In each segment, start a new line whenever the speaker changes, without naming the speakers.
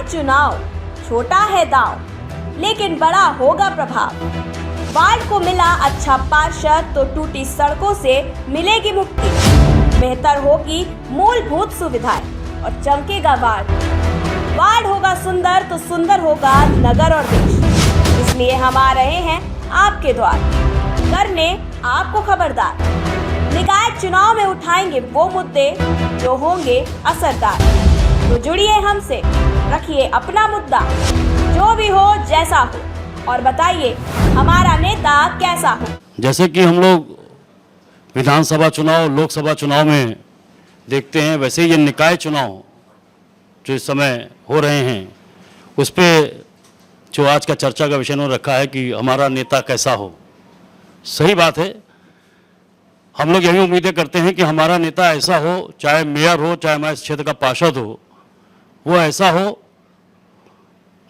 चुनाव, छोटा है दांव लेकिन बड़ा होगा प्रभाव। वार्ड को मिला अच्छा पार्षद तो टूटी सड़कों से मिलेगी मुक्ति। बेहतर होगी मूलभूत सुविधाएं और चमकेगा वार्ड होगा सुंदर तो सुंदर होगा नगर और देश। इसलिए हम आ रहे हैं आपके द्वार, करने आपको खबरदार। निकाय चुनाव में उठाएंगे वो मुद्दे जो होंगे असरदार। तो जुड़िए हमसे, रखिए अपना मुद्दा, जो भी हो जैसा हो, और बताइए हमारा नेता कैसा हो।
जैसे कि हम लोग विधानसभा चुनाव, लोकसभा चुनाव में देखते हैं, वैसे ही ये निकाय चुनाव जो इस समय हो रहे हैं, उस पर जो आज का चर्चा का विषय उन्होंने रखा है कि हमारा नेता कैसा हो। सही बात है, हम लोग यही उम्मीदें करते हैं कि हमारा नेता ऐसा हो, चाहे मेयर हो, चाहे हमारे क्षेत्र का पार्षद हो, वो ऐसा हो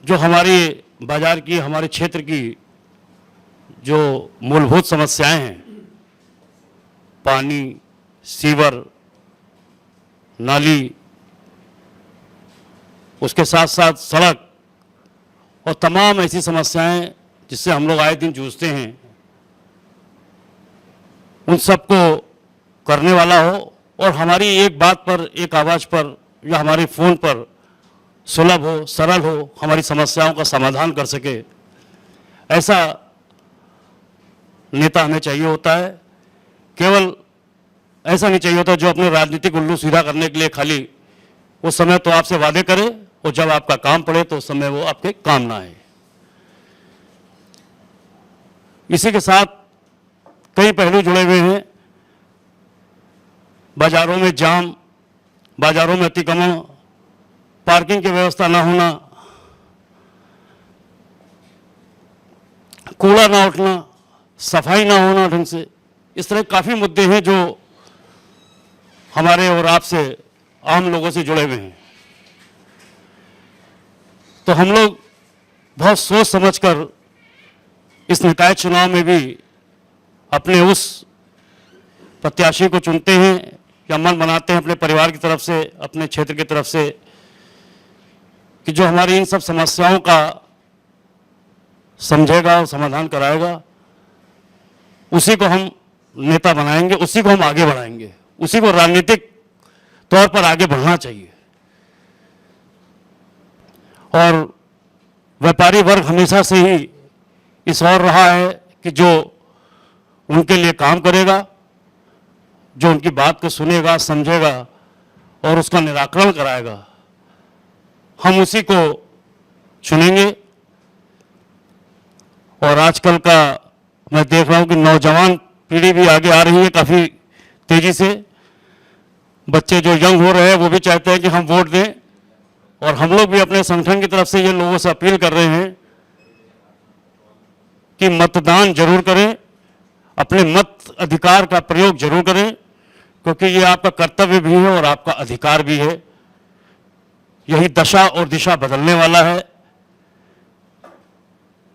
जो हमारी बाजार की, हमारे क्षेत्र की जो मूलभूत समस्याएं हैं, पानी, सीवर, नाली, उसके साथ साथ सड़क और तमाम ऐसी समस्याएं जिससे हम लोग आए दिन जूझते हैं, उन सबको करने वाला हो और हमारी एक बात पर, एक आवाज़ पर या हमारे फ़ोन पर सुलभ हो, सरल हो, हमारी समस्याओं का समाधान कर सके, ऐसा नेता हमें चाहिए होता है। केवल ऐसा नहीं चाहिए होता जो अपने राजनीतिक उल्लू सीधा करने के लिए खाली उस समय तो आपसे वादे करे और जब आपका काम पड़े तो उस समय वो आपके काम ना आए। इसी के साथ कई पहलू जुड़े हुए हैं। बाजारों में जाम, बाजारों में अतिक्रमण, पार्किंग की व्यवस्था ना होना, कूड़ा ना उठना, सफाई ना होना ढंग से, इस तरह काफ़ी मुद्दे हैं जो हमारे और आपसे, आम लोगों से जुड़े हुए हैं। तो हम लोग बहुत सोच समझकर इस निकाय चुनाव में भी अपने उस प्रत्याशी को चुनते हैं या मन बनाते हैं अपने परिवार की तरफ से, अपने क्षेत्र की तरफ से, कि जो हमारी इन सब समस्याओं का समझेगा और समाधान कराएगा, उसी को हम नेता बनाएंगे, उसी को हम आगे बढ़ाएंगे, उसी को राजनीतिक तौर पर आगे बढ़ना चाहिए। और व्यापारी वर्ग हमेशा से ही इस ओर रहा है कि जो उनके लिए काम करेगा, जो उनकी बात को सुनेगा, समझेगा और उसका निराकरण कराएगा, हम उसी को चुनेंगे। और आजकल का मैं देख रहा हूं कि नौजवान पीढ़ी भी आगे आ रही है काफ़ी तेज़ी से। बच्चे जो यंग हो रहे हैं वो भी चाहते हैं कि हम वोट दें, और हम लोग भी अपने संगठन की तरफ से ये लोगों से अपील कर रहे हैं कि मतदान जरूर करें, अपने मत अधिकार का प्रयोग जरूर करें, क्योंकि ये आपका कर्तव्य भी है और आपका अधिकार भी है। यही दशा और दिशा बदलने वाला है।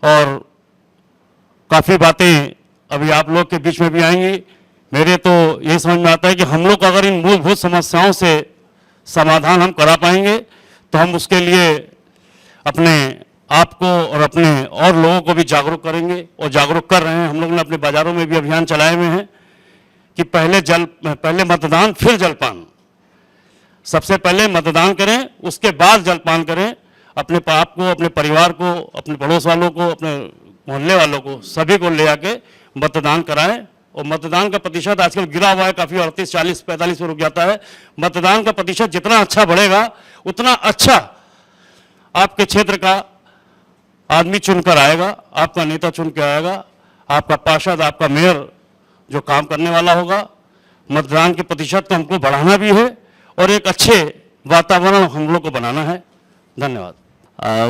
और काफ़ी बातें अभी आप लोग के बीच में भी आएंगी। मेरे तो ये समझ में आता है कि हम लोग अगर इन मूलभूत समस्याओं से समाधान हम करा पाएंगे तो हम उसके लिए अपने आप को और अपने और लोगों को भी जागरूक करेंगे, और जागरूक कर रहे हैं। हम लोग ने अपने बाज़ारों में भी अभियान चलाए हुए हैं कि पहले मतदान फिर जलपान। सबसे पहले मतदान करें, उसके बाद जलपान करें। अपने आप को, अपने परिवार को, अपने पड़ोस वालों को, अपने मोहल्ले वालों को, सभी को ले आके मतदान कराएं। और मतदान का प्रतिशत आजकल गिरा हुआ है काफ़ी, 38, 40, 45 पर रुक जाता है। मतदान का प्रतिशत जितना अच्छा बढ़ेगा उतना अच्छा आपके क्षेत्र का आदमी चुनकर आएगा, आपका नेता चुन के आएगा, आपका पार्षद, आपका मेयर जो काम करने वाला होगा। मतदान के प्रतिशत को हमको बढ़ाना भी है और एक अच्छे वातावरण हम लोग को बनाना है। धन्यवाद।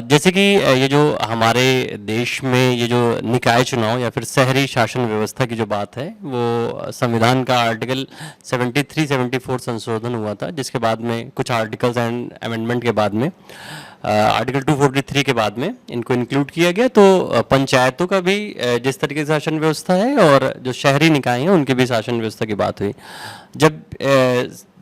जैसे कि ये जो हमारे देश में ये जो निकाय चुनाव या फिर शहरी शासन व्यवस्था की जो बात है, वो संविधान का आर्टिकल 73-74 संशोधन हुआ था, जिसके बाद में कुछ आर्टिकल्स एंड अमेंडमेंट के बाद में आर्टिकल 243 के बाद में इनको इंक्लूड किया गया। तो पंचायतों का भी जिस तरीके से शासन व्यवस्था है और जो शहरी निकाय हैं उनकी भी शासन व्यवस्था की बात हुई। जब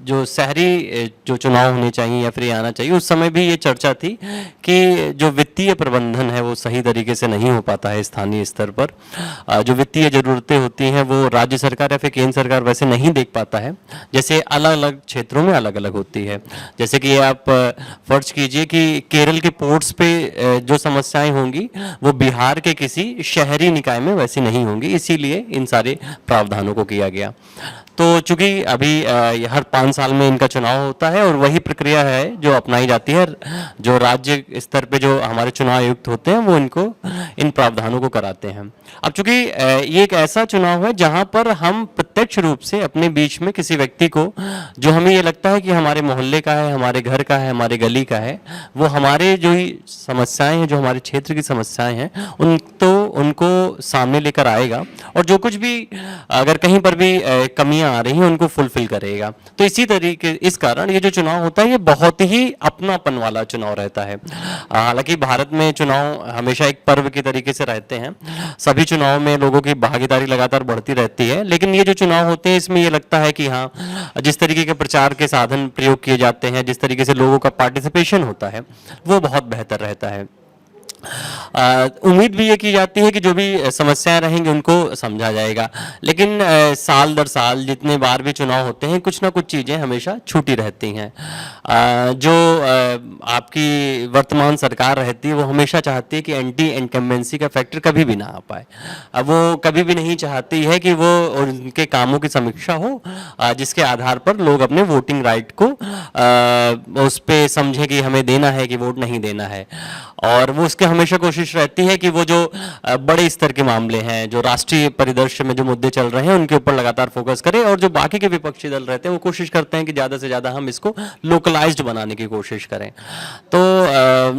जो शहरी जो चुनाव होने चाहिए या फिर ये आना चाहिए, उस समय भी ये चर्चा थी कि जो वित्तीय प्रबंधन है वो सही तरीके से नहीं हो पाता है स्थानीय स्तर पर। जो वित्तीय ज़रूरतें होती हैं वो राज्य सरकार या फिर केंद्र सरकार वैसे नहीं देख पाता है, जैसे अलग अलग क्षेत्रों में अलग अलग होती है। जैसे कि आप फर्ज कीजिए कि केरल के पोर्ट्स पे जो समस्याएं होंगी वो बिहार के किसी शहरी निकाय में वैसी नहीं होंगी, इसीलिए इन सारे प्रावधानों को किया गया। तो चूंकि अभी हर 5 साल में इनका चुनाव होता है और वही प्रक्रिया है जो अपनाई जाती है, जो राज्य स्तर पे जो हमारे चुनाव आयुक्त होते हैं वो इनको इन प्रावधानों को कराते हैं। अब चूंकि ये एक ऐसा चुनाव है जहां पर हम प्रत्यक्ष रूप से अपने बीच में किसी व्यक्ति को, जो हमें ये लगता है कि हमारे मोहल्ले का है, हमारे घर का है, हमारे गली का है, वो हमारे जो ही समस्याएं हैं, जो हमारे क्षेत्र की समस्याएं हैं, उनको सामने लेकर आएगा और जो कुछ भी अगर कहीं पर भी कमियां आ रही हैं उनको फुलफिल करेगा। तो इसी तरीके इस कारण ये जो चुनाव होता है ये बहुत ही अपनापन वाला चुनाव रहता है। हालांकि भारत में चुनाव हमेशा एक पर्व के तरीके से रहते हैं, सभी चुनाव में लोगों की भागीदारी लगातार बढ़ती रहती है, लेकिन ये जो चुनाव होते हैं इसमें ये लगता है कि हाँ, जिस तरीके के प्रचार के साधन प्रयोग किए जाते हैं, जिस तरीके से लोगों का पार्टिसिपेशन होता है वो बहुत बेहतर रहता है। उम्मीद भी ये की जाती है कि जो भी समस्याएं रहेंगी उनको समझा जाएगा, लेकिन साल दर साल जितने बार भी चुनाव होते हैं कुछ ना कुछ चीज़ें हमेशा छूटी रहती हैं। जो आपकी वर्तमान सरकार रहती है वो हमेशा चाहती है कि एंटी इनकम्बेंसी का फैक्टर कभी भी ना आ पाए। अब वो कभी भी नहीं चाहती है कि वो उनके कामों की समीक्षा हो जिसके आधार पर लोग अपने वोटिंग राइट को उस पर समझे कि हमें देना है कि वोट नहीं देना है। और वो उसके हमेशा कोशिश रहती है कि वो जो बड़े स्तर के मामले हैं, जो राष्ट्रीय परिदृश्य में जो मुद्दे चल रहे हैं उनके ऊपर लगातार फोकस करें, और जो बाकी के विपक्षी दल रहते हैं वो कोशिश करते हैं कि ज़्यादा से ज़्यादा हम इसको लोकलाइज्ड बनाने की कोशिश करें। तो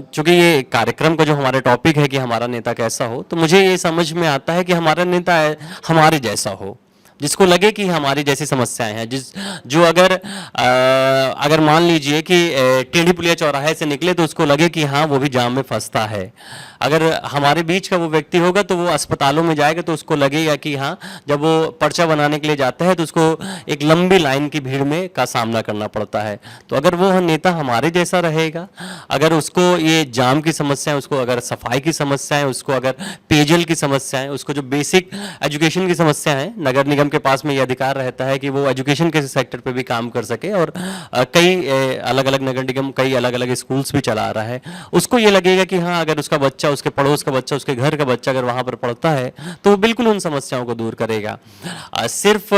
चूंकि ये कार्यक्रम का जो हमारे टॉपिक है कि हमारा नेता कैसा हो, तो मुझे ये समझ में आता है कि हमारा नेता हमारे जैसा हो, जिसको लगे कि हमारी जैसी समस्याएं हैं, जो अगर मान लीजिए कि टेढ़ी पुलिया चौराहे से निकले तो उसको लगे कि हाँ वो भी जाम में फंसता है। अगर हमारे बीच का वो व्यक्ति होगा तो वो अस्पतालों में जाएगा तो उसको लगेगा कि हाँ, जब वो पर्चा बनाने के लिए जाता है तो उसको एक लंबी लाइन की भीड़ में का सामना करना पड़ता है। तो अगर वो नेता हमारे जैसा रहेगा, अगर उसको ये जाम की समस्याएं, उसको अगर सफाई की समस्याएं, उसको अगर पेयजल की समस्याएं, उसको जो बेसिक एजुकेशन की समस्या है, नगर निगम के पास में ये अधिकार रहता है कि वो एजुकेशन के सेक्टर पे भी काम कर सके, और कई अलग अलग नगर निगम कई अलग अलग स्कूल्स भी चला रहा है। उसको ये लगेगा कि हाँ, अगर उसका बच्चा, उसके पड़ोस का बच्चा, उसके घर का बच्चा अगर वहाँ पर पढ़ता है तो वो बिल्कुल उन समस्याओं को दूर करेगा। सिर्फ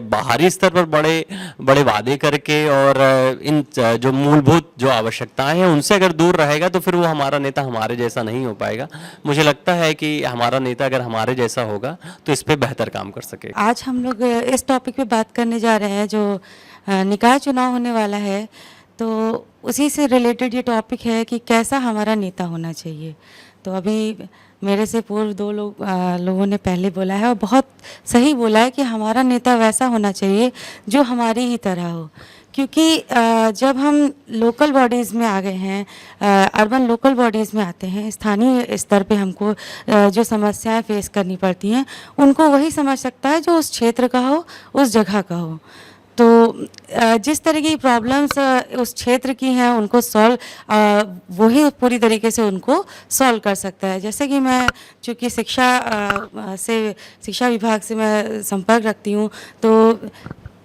बाहरी स्तर पर बड़े बड़े वादे करके और इन जो मूलभूत जो आवश्यकताएं हैं उनसे अगर दूर रहेगा तो फिर वो हमारा नेता हमारे जैसा नहीं हो पाएगा। मुझे लगता है कि हमारा नेता अगर हमारे जैसा होगा तो इस पर बेहतर काम कर सकेगा।
आज हम लोग इस टॉपिक पे बात करने जा रहे हैं जो निकाय चुनाव होने वाला है, तो उसी से रिलेटेड ये टॉपिक है कि कैसा हमारा नेता होना चाहिए। तो अभी मेरे से पूर्व दो लोगों ने पहले बोला है और बहुत सही बोला है कि हमारा नेता वैसा होना चाहिए जो हमारी ही तरह हो, क्योंकि जब हम लोकल बॉडीज़ में आ गए हैं, अर्बन लोकल बॉडीज़ में आते हैं, स्थानीय स्तर पे हमको जो समस्याएं फेस करनी पड़ती हैं उनको वही समझ सकता है जो उस क्षेत्र का हो, उस जगह का हो। तो जिस तरह की प्रॉब्लम्स उस क्षेत्र की हैं उनको सॉल्व वही पूरी तरीके से उनको सॉल्व कर सकता है। जैसे कि मैं चूँकि शिक्षा विभाग से मैं संपर्क रखती हूँ, तो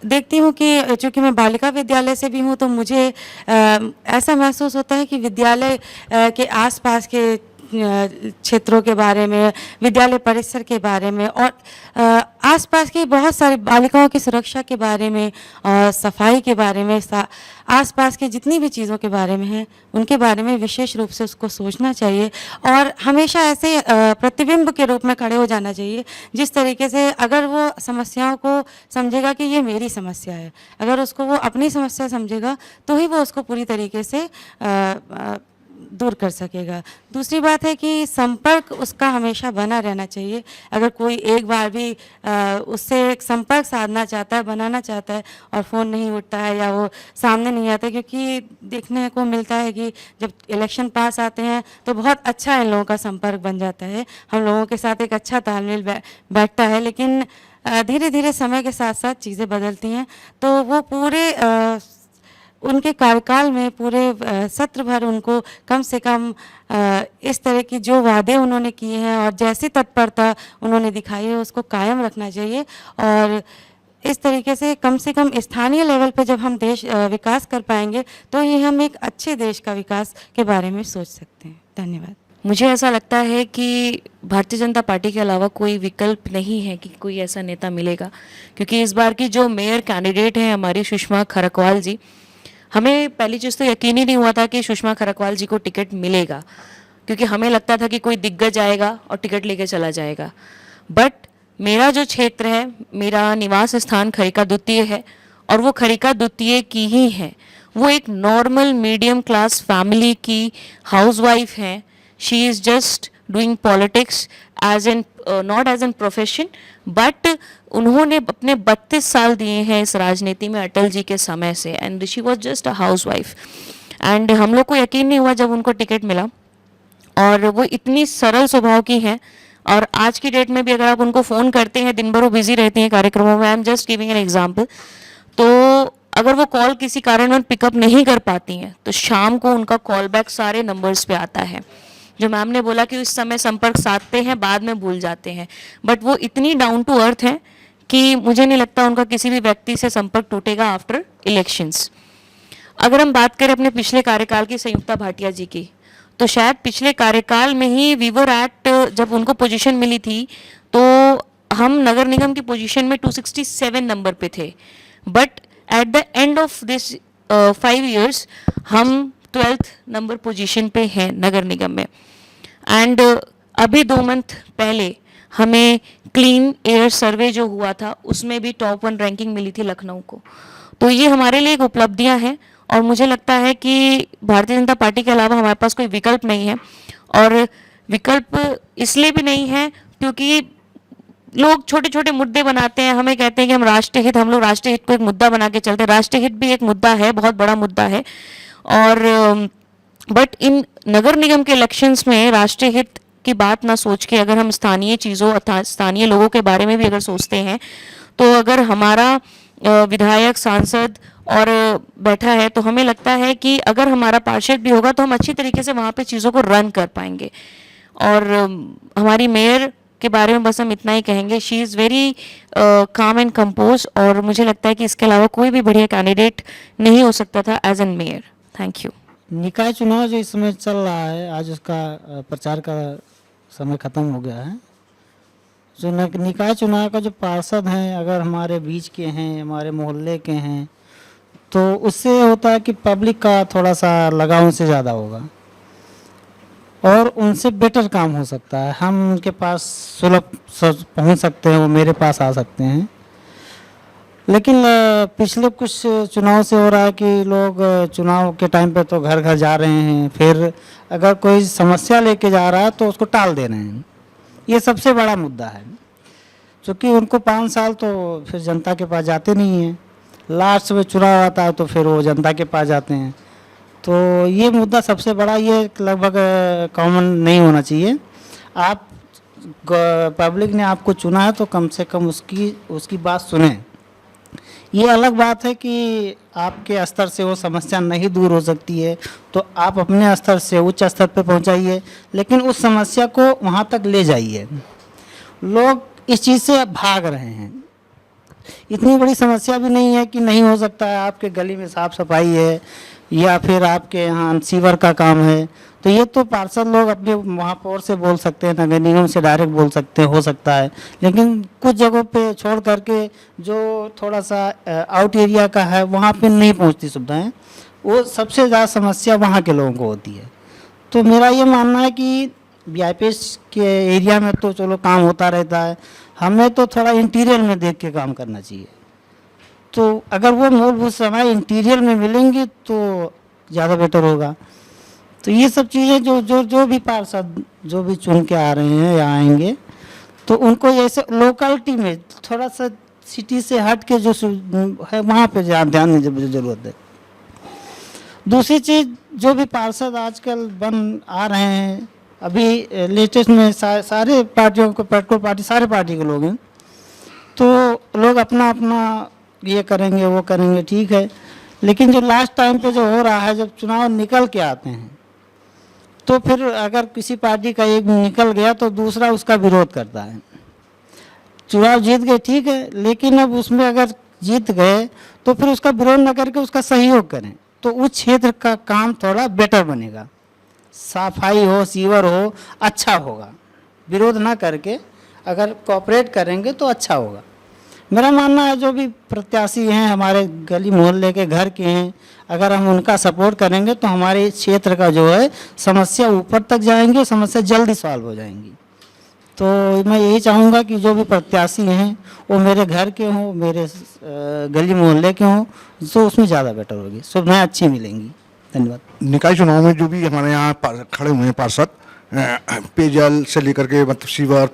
देखती हूँ कि चूँकि मैं बालिका विद्यालय से भी हूँ तो मुझे ऐसा महसूस होता है कि विद्यालय के आसपास के क्षेत्रों के बारे में, विद्यालय परिसर के बारे में और आसपास की बहुत सारी बालिकाओं की सुरक्षा के बारे में और सफाई के बारे में, आसपास की जितनी भी चीज़ों के बारे में है उनके बारे में विशेष रूप से उसको सोचना चाहिए और हमेशा ऐसे प्रतिबिंब के रूप में खड़े हो जाना चाहिए जिस तरीके से अगर वो समस्याओं को समझेगा कि ये मेरी समस्या है, अगर उसको वो अपनी समस्या समझेगा तो ही वो उसको पूरी तरीके से दूर कर सकेगा। दूसरी बात है कि संपर्क उसका हमेशा बना रहना चाहिए। अगर कोई एक बार भी उससे एक संपर्क साधना चाहता है, बनाना चाहता है और फ़ोन नहीं उठता है या वो सामने नहीं आता, क्योंकि देखने को मिलता है कि जब इलेक्शन पास आते हैं तो बहुत अच्छा इन लोगों का संपर्क बन जाता है, हम लोगों के साथ एक अच्छा तालमेल बैठता है, लेकिन धीरे धीरे समय के साथ साथ चीज़ें बदलती हैं, तो वो पूरे उनके कार्यकाल में पूरे सत्र भर उनको कम से कम इस तरह की जो वादे उन्होंने किए हैं और जैसी तत्परता उन्होंने दिखाई है उसको कायम रखना चाहिए। और इस तरीके से कम स्थानीय लेवल पे जब हम देश विकास कर पाएंगे तो ही हम एक अच्छे देश का विकास के बारे में सोच सकते हैं। धन्यवाद।
मुझे ऐसा लगता है कि भारतीय जनता पार्टी के अलावा कोई विकल्प नहीं है कि कोई ऐसा नेता मिलेगा, क्योंकि इस बार की जो मेयर कैंडिडेट हैं हमारी सुषमा खरकवाल जी, हमें पहली चीज़ तो यकीन ही नहीं हुआ था कि सुषमा खरकवाल जी को टिकट मिलेगा, क्योंकि हमें लगता था कि कोई दिग्गज आएगा और टिकट लेके चला जाएगा। बट मेरा जो क्षेत्र है, मेरा निवास स्थान खरिका द्वितीय है और वो खरिका द्वितीय की ही है। वो एक नॉर्मल मीडियम क्लास फैमिली की हाउसवाइफ हैं। She is just doing politics as an not as an profession, but उन्होंने अपने 32 साल दिए हैं इस राजनीति में अटल जी के समय से, and she was just a housewife. And हम लोग को यकीन नहीं हुआ जब उनको टिकट मिला, और वो इतनी सरल स्वभाव की हैं। और आज की डेट में भी अगर आप उनको फ़ोन करते हैं, दिन भर वो बिजी रहती हैं कार्यक्रमों में, I am just giving an example, तो अगर वो कॉल किसी कारण पिकअप नहीं कर पाती हैं तो शाम को उनका कॉल बैक सारे नंबर्स पे आता है। जो मैम ने बोला कि उस समय संपर्क साधते हैं, बाद में भूल जाते हैं, बट वो इतनी डाउन टू अर्थ है कि मुझे नहीं लगता उनका किसी भी व्यक्ति से संपर्क टूटेगा आफ्टर इलेक्शंस। अगर हम बात करें अपने पिछले कार्यकाल की संयुक्ता भाटिया जी की, तो शायद पिछले कार्यकाल में ही वीवर एक्ट जब उनको पोजीशन मिली थी तो हम नगर निगम की पोजीशन में 267 नंबर पे थे, but at the end of this 5 years हम 12th नंबर पोजीशन पे हैं नगर निगम में। एंड अभी 2 month पहले हमें क्लीन एयर सर्वे जो हुआ था उसमें भी टॉप 1 रैंकिंग मिली थी लखनऊ को। तो ये हमारे लिए एक उपलब्धियां हैं, और मुझे लगता है कि भारतीय जनता पार्टी के अलावा हमारे पास कोई विकल्प नहीं है। और विकल्प इसलिए भी नहीं है क्योंकि लोग छोटे छोटे मुद्दे बनाते हैं, हमें कहते हैं कि हम राष्ट्रीय हित, हम लोग राष्ट्रीय हित को एक मुद्दा बना के चलते हैं। राष्ट्रीय हित भी एक मुद्दा है, बहुत बड़ा मुद्दा है, और बट इन नगर निगम के इलेक्शंस में राष्ट्रीय हित की बात ना सोच के अगर हम स्थानीय चीज़ों अर्थात स्थानीय लोगों के बारे में भी अगर सोचते हैं, तो अगर हमारा विधायक सांसद और बैठा है तो हमें लगता है कि अगर हमारा पार्षद भी होगा तो हम अच्छी तरीके से वहाँ पे चीज़ों को रन कर पाएंगे। और हमारी मेयर के बारे में बस हम इतना ही कहेंगे, she is very calm and compose, और मुझे लगता है कि इसके अलावा कोई भी बढ़िया कैंडिडेट नहीं हो सकता था as an mayor. Thank you.
निकाय चुनाव जो इस समय चल रहा है, आज उसका प्रचार का समय ख़त्म हो गया है। जो निकाय चुनाव का जो पार्षद हैं अगर हमारे बीच के हैं, हमारे मोहल्ले के हैं, तो उससे होता है कि पब्लिक का थोड़ा सा लगाव उनसे ज़्यादा होगा और उनसे बेटर काम हो सकता है। हम उनके पास सुलभ पहुंच सकते हैं, वो मेरे पास आ सकते हैं। लेकिन पिछले कुछ चुनाव से हो रहा है कि लोग चुनाव के टाइम पे तो घर घर जा रहे हैं, फिर अगर कोई समस्या लेके जा रहा है तो उसको टाल दे रहे हैं। ये सबसे बड़ा मुद्दा है, क्योंकि उनको 5 साल तो फिर जनता के पास जाते नहीं हैं, लास्ट में चुनाव आता है तो फिर वो जनता के पास जाते हैं। तो ये मुद्दा सबसे बड़ा, ये लगभग कॉमन नहीं होना चाहिए। आप पब्लिक ने आपको चुना है तो कम से कम उसकी बात सुने। ये अलग बात है कि आपके स्तर से वो समस्या नहीं दूर हो सकती है तो आप अपने स्तर से उच्च स्तर पर पहुंचाइए, लेकिन उस समस्या को वहाँ तक ले जाइए। लोग इस चीज़ से अब भाग रहे हैं। इतनी बड़ी समस्या भी नहीं है कि नहीं हो सकता है, आपके गली में साफ़ सफाई है या फिर आपके यहाँ सीवर का काम है, तो ये तो पार्षद लोग अपने महापौर से बोल सकते हैं, नगर निगम से डायरेक्ट बोल सकते हैं, हो सकता है। लेकिन कुछ जगहों पे छोड़ करके जो थोड़ा सा आउट एरिया का है वहाँ पे नहीं पहुँचती सुविधाएं, वो सबसे ज़्यादा समस्या वहाँ के लोगों को होती है। तो मेरा ये मानना है कि वीआईपी के एरिया में तो चलो काम होता रहता है, हमें तो थोड़ा इंटीरियर में देख के काम करना चाहिए। तो अगर वो मूलभूत सेवाएं इंटीरियर में मिलेंगी तो ज़्यादा बेटर होगा। तो ये सब चीज़ें जो भी पार्षद जो भी चुन के आ रहे हैं या आएंगे, तो उनको ऐसे लोकलिटी में थोड़ा सा सिटी से हट के जो है वहाँ पे ध्यान देने की ज़रूरत है। दूसरी चीज़, जो भी पार्षद आजकल बन आ रहे हैं, अभी लेटेस्ट में सारे पार्टियों को, पेट्रोल पार्टी सारे पार्टी के लोग हैं, तो लोग अपना अपना ये करेंगे वो करेंगे, ठीक है, लेकिन जो लास्ट टाइम पे जो हो रहा है, जब चुनाव निकल के आते हैं तो फिर अगर किसी पार्टी का एक निकल गया तो दूसरा उसका विरोध करता है। चुनाव जीत गए ठीक है, लेकिन अब उसमें अगर जीत गए तो फिर उसका विरोध न करके उसका सहयोग करें तो उस क्षेत्र का काम थोड़ा बेटर बनेगा, सफाई हो, सीवर हो, अच्छा होगा। विरोध ना करके अगर कोऑपरेट करेंगे तो अच्छा होगा। मेरा मानना है जो भी प्रत्याशी हैं हमारे गली मोहल्ले के घर के हैं, अगर हम उनका सपोर्ट करेंगे तो हमारे क्षेत्र का जो है समस्या ऊपर तक जाएंगे, समस्या जल्दी सॉल्व हो जाएंगी। तो मैं यही चाहूँगा कि जो भी प्रत्याशी हैं वो मेरे घर के हों, मेरे गली मोहल्ले के हों, तो उसमें ज़्यादा बेटर होगी, सुविधाएँ अच्छी मिलेंगी। धन्यवाद।
निकाय चुनाव में जो भी हमारे यहाँ खड़े हुए हैं पार्षद, पेयजल से लेकर के मतलब सीवर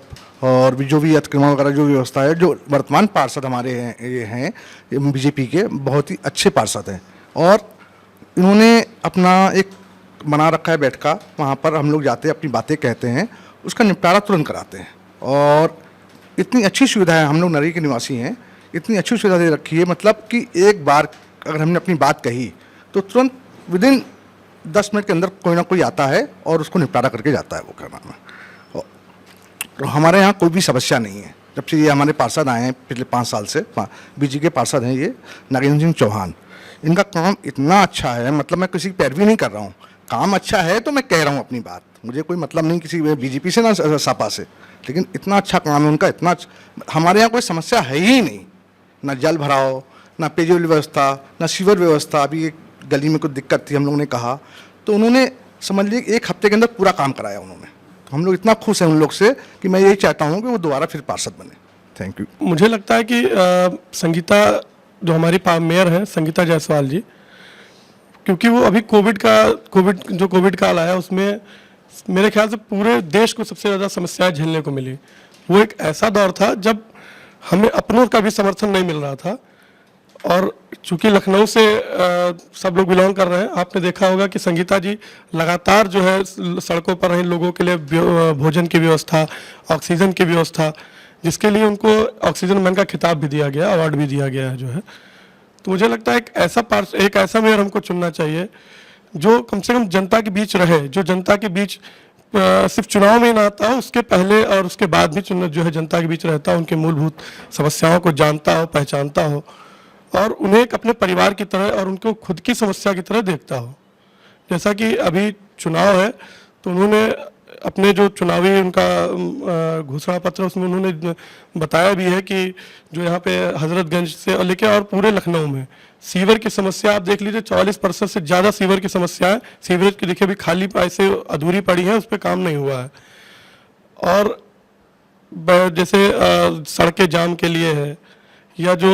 और भी जो भी अतिक्रमण वगैरह जो व्यवस्था है, जो वर्तमान पार्षद हमारे हैं बीजेपी के, बहुत ही अच्छे पार्षद हैं और इन्होंने अपना एक बना रखा है बैठका, वहाँ पर हम लोग जाते हैं, अपनी बातें कहते हैं, उसका निपटारा तुरंत कराते हैं। और इतनी अच्छी सुविधा है, हम लोग नरी के निवासी हैं, इतनी अच्छी सुविधा दे रखी है, मतलब कि एक बार अगर हमने अपनी बात कही तो तुरंत विदिन 10 मिनट के अंदर कोई ना कोई आता है और उसको निपटारा करके जाता है। वो क्या नाम है, तो हमारे यहाँ कोई भी समस्या नहीं है। जब से ये हमारे पार्षद आए हैं पिछले 5 साल से, बीजेपी के पार्षद हैं ये नागेंद्र सिंह चौहान, इनका काम इतना अच्छा है, मतलब मैं किसी की पैरवी नहीं कर रहा हूँ, काम अच्छा है तो मैं कह रहा हूँ अपनी बात, मुझे कोई मतलब नहीं किसी बीजेपी से ना सपा से, लेकिन इतना अच्छा काम है उनका, इतना हमारे यहाँ कोई समस्या है ही नहीं, ना जल भराव, ना पेयजल व्यवस्था, ना सीवर व्यवस्था। अभी एक गली में कुछ दिक्कत थी, हम लोगों ने कहा तो उन्होंने समझ लीजिए 1 हफ्ते के अंदर पूरा काम कराया उन्होंने। तो हम लोग इतना खुश हैं उन लोग से कि मैं यही चाहता हूँ कि वो दोबारा फिर पार्षद बने। Thank you.
मुझे लगता है कि संगीता जो हमारी मेयर हैं, संगीता जायसवाल जी, क्योंकि वो अभी कोविड काल आया उसमें मेरे ख्याल से पूरे देश को सबसे ज़्यादा समस्याएं झेलने को मिली। वो एक ऐसा दौर था जब हमें अपनों का भी समर्थन नहीं मिल रहा था, और चूंकि लखनऊ से सब लोग बिलोंग कर रहे हैं, आपने देखा होगा कि संगीता जी लगातार जो है सड़कों पर रहे लोगों के लिए भोजन की व्यवस्था, ऑक्सीजन की व्यवस्था, जिसके लिए उनको ऑक्सीजन मैन का खिताब भी दिया गया, अवार्ड भी दिया गया है जो है। तो मुझे लगता है एक ऐसा मेयर हमको चुनना चाहिए जो कम से कम जनता के बीच रहे, जो जनता के बीच सिर्फ चुनाव में ना आता हो, उसके पहले और उसके बाद भी जो है जनता के बीच रहता हो, उनके मूलभूत समस्याओं को जानता हो, पहचानता हो और उन्हें एक अपने परिवार की तरह और उनको खुद की समस्या की तरह देखता हो। जैसा कि अभी चुनाव है तो उन्होंने अपने जो चुनावी उनका घोषणा पत्र उसमें उन्होंने बताया भी है कि जो यहाँ पे हजरतगंज से लेकर और पूरे लखनऊ में सीवर की समस्या आप देख लीजिए, 44% से ज़्यादा सीवर की समस्या है। सीवरेज की देखिए अभी खाली ऐसे अधूरी पड़ी है, उस पर काम नहीं हुआ है। और जैसे सड़कें जाम के लिए है या जो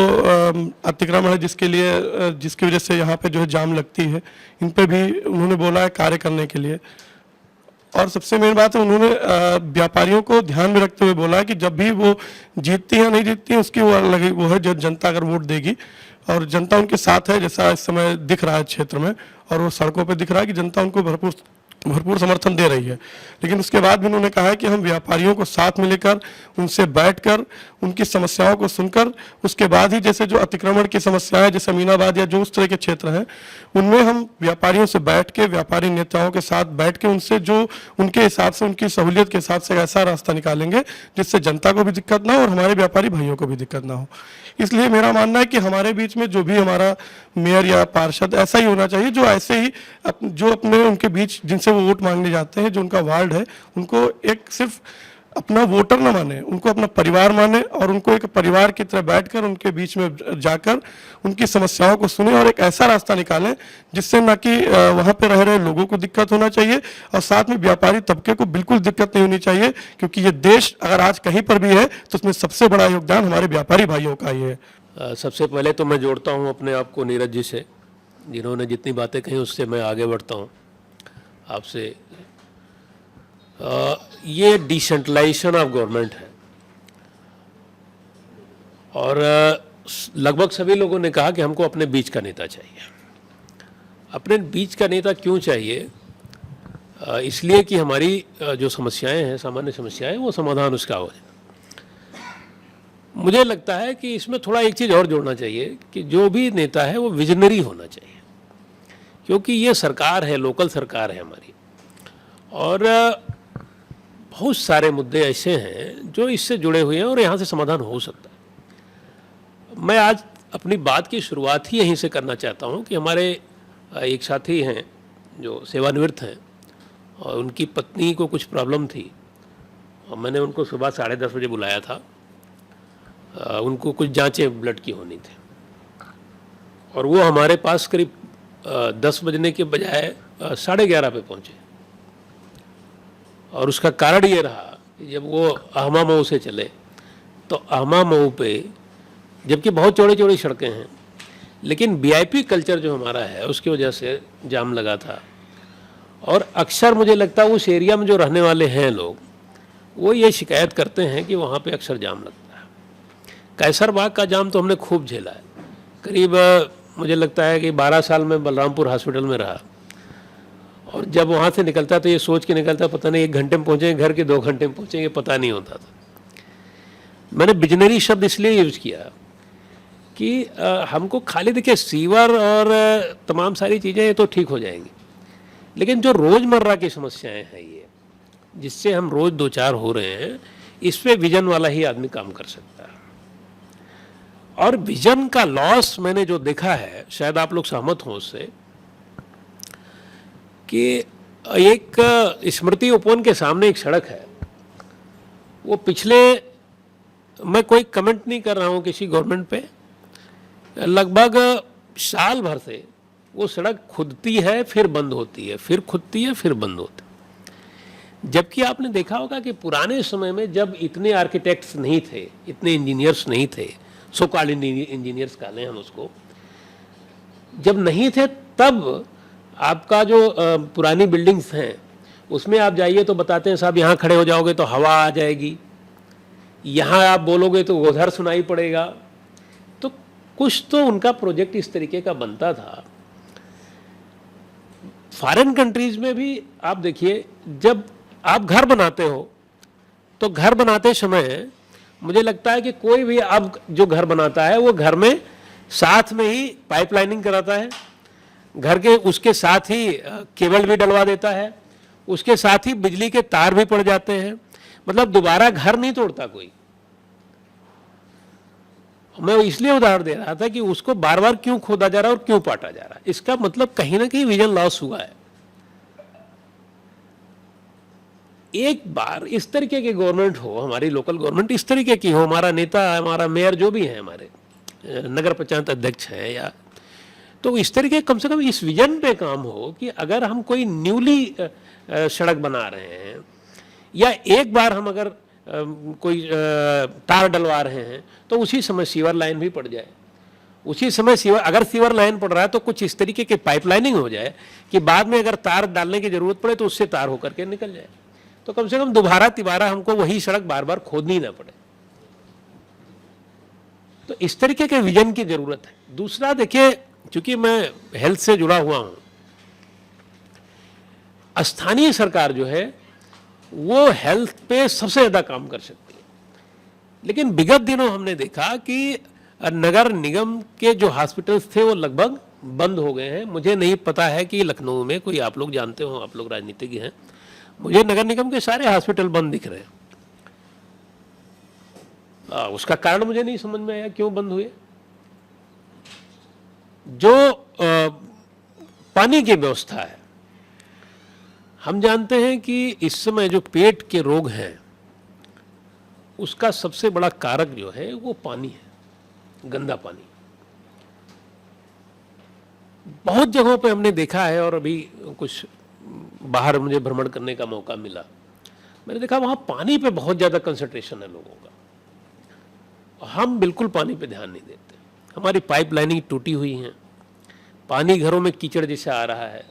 अतिक्रमण है जिसकी वजह से यहाँ पे जो है जाम लगती है, इन पे भी उन्होंने बोला है कार्य करने के लिए। और सबसे मेन बात है, उन्होंने व्यापारियों को ध्यान में रखते हुए बोला है कि जब भी वो जीतती है नहीं जीतती है उसकी वो है जो जनता अगर वोट देगी और जनता उनके साथ है, जैसा इस समय दिख रहा है क्षेत्र में, और वो सड़कों पे दिख रहा है कि जनता उनको भरपूर समर्थन दे रही है। लेकिन उसके बाद भी उन्होंने कहा है कि हम व्यापारियों को साथ में लेकर उनसे बैठकर उनकी समस्याओं को सुनकर उसके बाद ही जैसे जो अतिक्रमण की समस्याएं जैसे अमीनाबाद या जो उस तरह के क्षेत्र हैं उनमें हम व्यापारियों से बैठ के, व्यापारी नेताओं के साथ बैठ के उनसे जो उनके हिसाब से उनकी सहूलियत के हिसाब से ऐसा रास्ता निकालेंगे जिससे जनता को भी दिक्कत ना हो और हमारे व्यापारी भाइयों को भी दिक्कत ना हो। इसलिए मेरा मानना है कि हमारे बीच में जो भी हमारा मेयर या पार्षद ऐसा ही होना चाहिए जो ऐसे ही जो अपने उनके बीच जिनसे वो वोट मांगने जाते हैं, जो उनका वार्ड है, उनको एक सिर्फ अपना वोटर ना माने, उनको अपना परिवार माने और उनको एक परिवार की तरह बैठकर उनके बीच में जाकर उनकी समस्याओं को सुने और एक ऐसा रास्ता निकालें जिससे ना कि वहाँ पे रह रहे लोगों को दिक्कत होना चाहिए और साथ में व्यापारी तबके को बिल्कुल दिक्कत नहीं होनी चाहिए, क्योंकि ये देश अगर आज कहीं पर भी है तो उसमें सबसे बड़ा योगदान हमारे व्यापारी भाइयों का ही है।
सबसे पहले तो मैं जोड़ता हूँ अपने आप को नीरज जी से, जिन्होंने जितनी बातें कही उससे मैं आगे बढ़ता हूँ आपसे। ये डिसेंट्रलाइजेशन ऑफ गवर्नमेंट है और लगभग सभी लोगों ने कहा कि हमको अपने बीच का नेता चाहिए। अपने बीच का नेता क्यों चाहिए? इसलिए कि हमारी जो समस्याएं हैं, सामान्य समस्याएं, वो समाधान उसका हो जाए। मुझे लगता है कि इसमें थोड़ा एक चीज़ और जोड़ना चाहिए कि जो भी नेता है वो विजनरी होना चाहिए, क्योंकि ये सरकार है, लोकल सरकार है हमारी, और बहुत सारे मुद्दे ऐसे हैं जो इससे जुड़े हुए हैं और यहाँ से समाधान हो सकता है। मैं आज अपनी बात की शुरुआत ही यहीं से करना चाहता हूँ कि हमारे एक साथी हैं जो सेवानिवृत्त हैं और उनकी पत्नी को कुछ प्रॉब्लम थी और मैंने उनको सुबह 10:30 बजे बुलाया था। उनको कुछ जांचें ब्लड की होनी थी और वो हमारे पास करीब 10 बजने के बजाय 11:30 पे पहुँचे। और उसका कारण ये रहा कि जब वो अहमा मऊ से चले तो अहमा मऊ पे, जबकि बहुत चौड़ी चौड़ी सड़कें हैं, लेकिन वीआईपी कल्चर जो हमारा है उसकी वजह से जाम लगा था। और अक्सर मुझे लगता है उस एरिया में जो रहने वाले हैं लोग वो ये शिकायत करते हैं कि वहाँ पे अक्सर जाम लगता है। कैसरबाग का जाम तो हमने खूब झेला है। करीब मुझे लगता है कि 12 साल में बलरामपुर हॉस्पिटल में रहा और जब वहाँ से निकलता तो ये सोच के निकलता पता नहीं 1 घंटे में पहुँचेंगे घर के, 2 घंटे में पहुँचेंगे, पता नहीं होता था। मैंने विजनरी शब्द इसलिए यूज़ किया कि हमको खाली देखिए सीवर और तमाम सारी चीज़ें ये तो ठीक हो जाएंगी, लेकिन जो रोज़मर्रा की समस्याएं हैं ये जिससे हम रोज़ 2-4 हो रहे हैं, इस पे विजन वाला ही आदमी काम कर सकता है। और विजन का लॉस मैंने जो देखा है, शायद आप लोग सहमत हों उससे, कि एक स्मृति उपवन के सामने एक सड़क है, वो पिछले, मैं कोई कमेंट नहीं कर रहा हूँ किसी गवर्नमेंट पे, लगभग साल भर से वो सड़क खुदती है फिर बंद होती है, फिर खुदती है फिर बंद होती है। जबकि आपने देखा होगा कि पुराने समय में जब इतने आर्किटेक्ट्स नहीं थे, इतने इंजीनियर्स नहीं थे, सो कॉल्ड इंजीनियर्स कह लें हम उसको, जब नहीं थे तब आपका जो पुरानी बिल्डिंग्स हैं उसमें आप जाइए तो बताते हैं साहब यहाँ खड़े हो जाओगे तो हवा आ जाएगी, यहाँ आप बोलोगे तो उधर सुनाई पड़ेगा। तो कुछ तो उनका प्रोजेक्ट इस तरीके का बनता था। फॉरेन कंट्रीज में भी आप देखिए, जब आप घर बनाते हो तो घर बनाते समय मुझे लगता है कि कोई भी अब जो घर बनाता है वो घर में साथ में ही पाइपलाइनिंग कराता है, घर के उसके साथ ही केबल भी डलवा देता है, उसके साथ ही बिजली के तार भी पड़ जाते हैं, मतलब दोबारा घर नहीं तोड़ता कोई। मैं इसलिए उदाहरण दे रहा था कि उसको बार बार क्यों खोदा जा रहा है और क्यों पाटा जा रहा है, इसका मतलब कहीं ना कहीं विजन लॉस हुआ है। एक बार इस तरीके की गवर्नमेंट हो, हमारी लोकल गवर्नमेंट इस तरीके की हो, हमारा नेता, हमारा मेयर जो भी है, हमारे नगर पंचायत अध्यक्ष हैं, या तो इस तरीके कम से कम इस विजन पे काम हो कि अगर हम कोई न्यूली सड़क बना रहे हैं या एक बार हम अगर कोई तार डलवा रहे हैं तो उसी समय सीवर लाइन भी पड़ जाए, उसी समय सीवर, अगर सीवर लाइन पड़ रहा है तो कुछ इस तरीके की पाइपलाइनिंग हो जाए कि बाद में अगर तार डालने की जरूरत पड़े तो उससे तार होकर के निकल जाए, तो कम से कम दोबारा तिबारा हमको वही सड़क बार बार खोदनी ना पड़े। तो इस तरीके के विजन की जरूरत है। दूसरा देखिए, क्योंकि मैं हेल्थ से जुड़ा हुआ हूं, स्थानीय सरकार जो है वो हेल्थ पे सबसे ज्यादा काम कर सकती है, लेकिन विगत दिनों हमने देखा कि नगर निगम के जो हॉस्पिटल्स थे वो लगभग बंद हो गए हैं। मुझे नहीं पता है कि लखनऊ में कोई, आप लोग जानते हो, आप लोग राजनीतिज्ञ हैं, मुझे नगर निगम के सारे हॉस्पिटल बंद दिख रहे हैं। उसका कारण मुझे नहीं समझ में आया क्यों बंद हुए। जो पानी की व्यवस्था है, हम जानते हैं कि इस समय जो पेट के रोग हैं उसका सबसे बड़ा कारक जो है वो पानी है, गंदा पानी। बहुत जगहों पे हमने देखा है, और अभी कुछ बाहर मुझे भ्रमण करने का मौका मिला, मैंने देखा वहाँ पानी पे बहुत ज़्यादा कंसंट्रेशन है लोगों का, और हम बिल्कुल पानी पे ध्यान नहीं देते। हमारी पाइप लाइनिंग टूटी हुई है, पानी घरों में कीचड़ जैसा आ रहा है,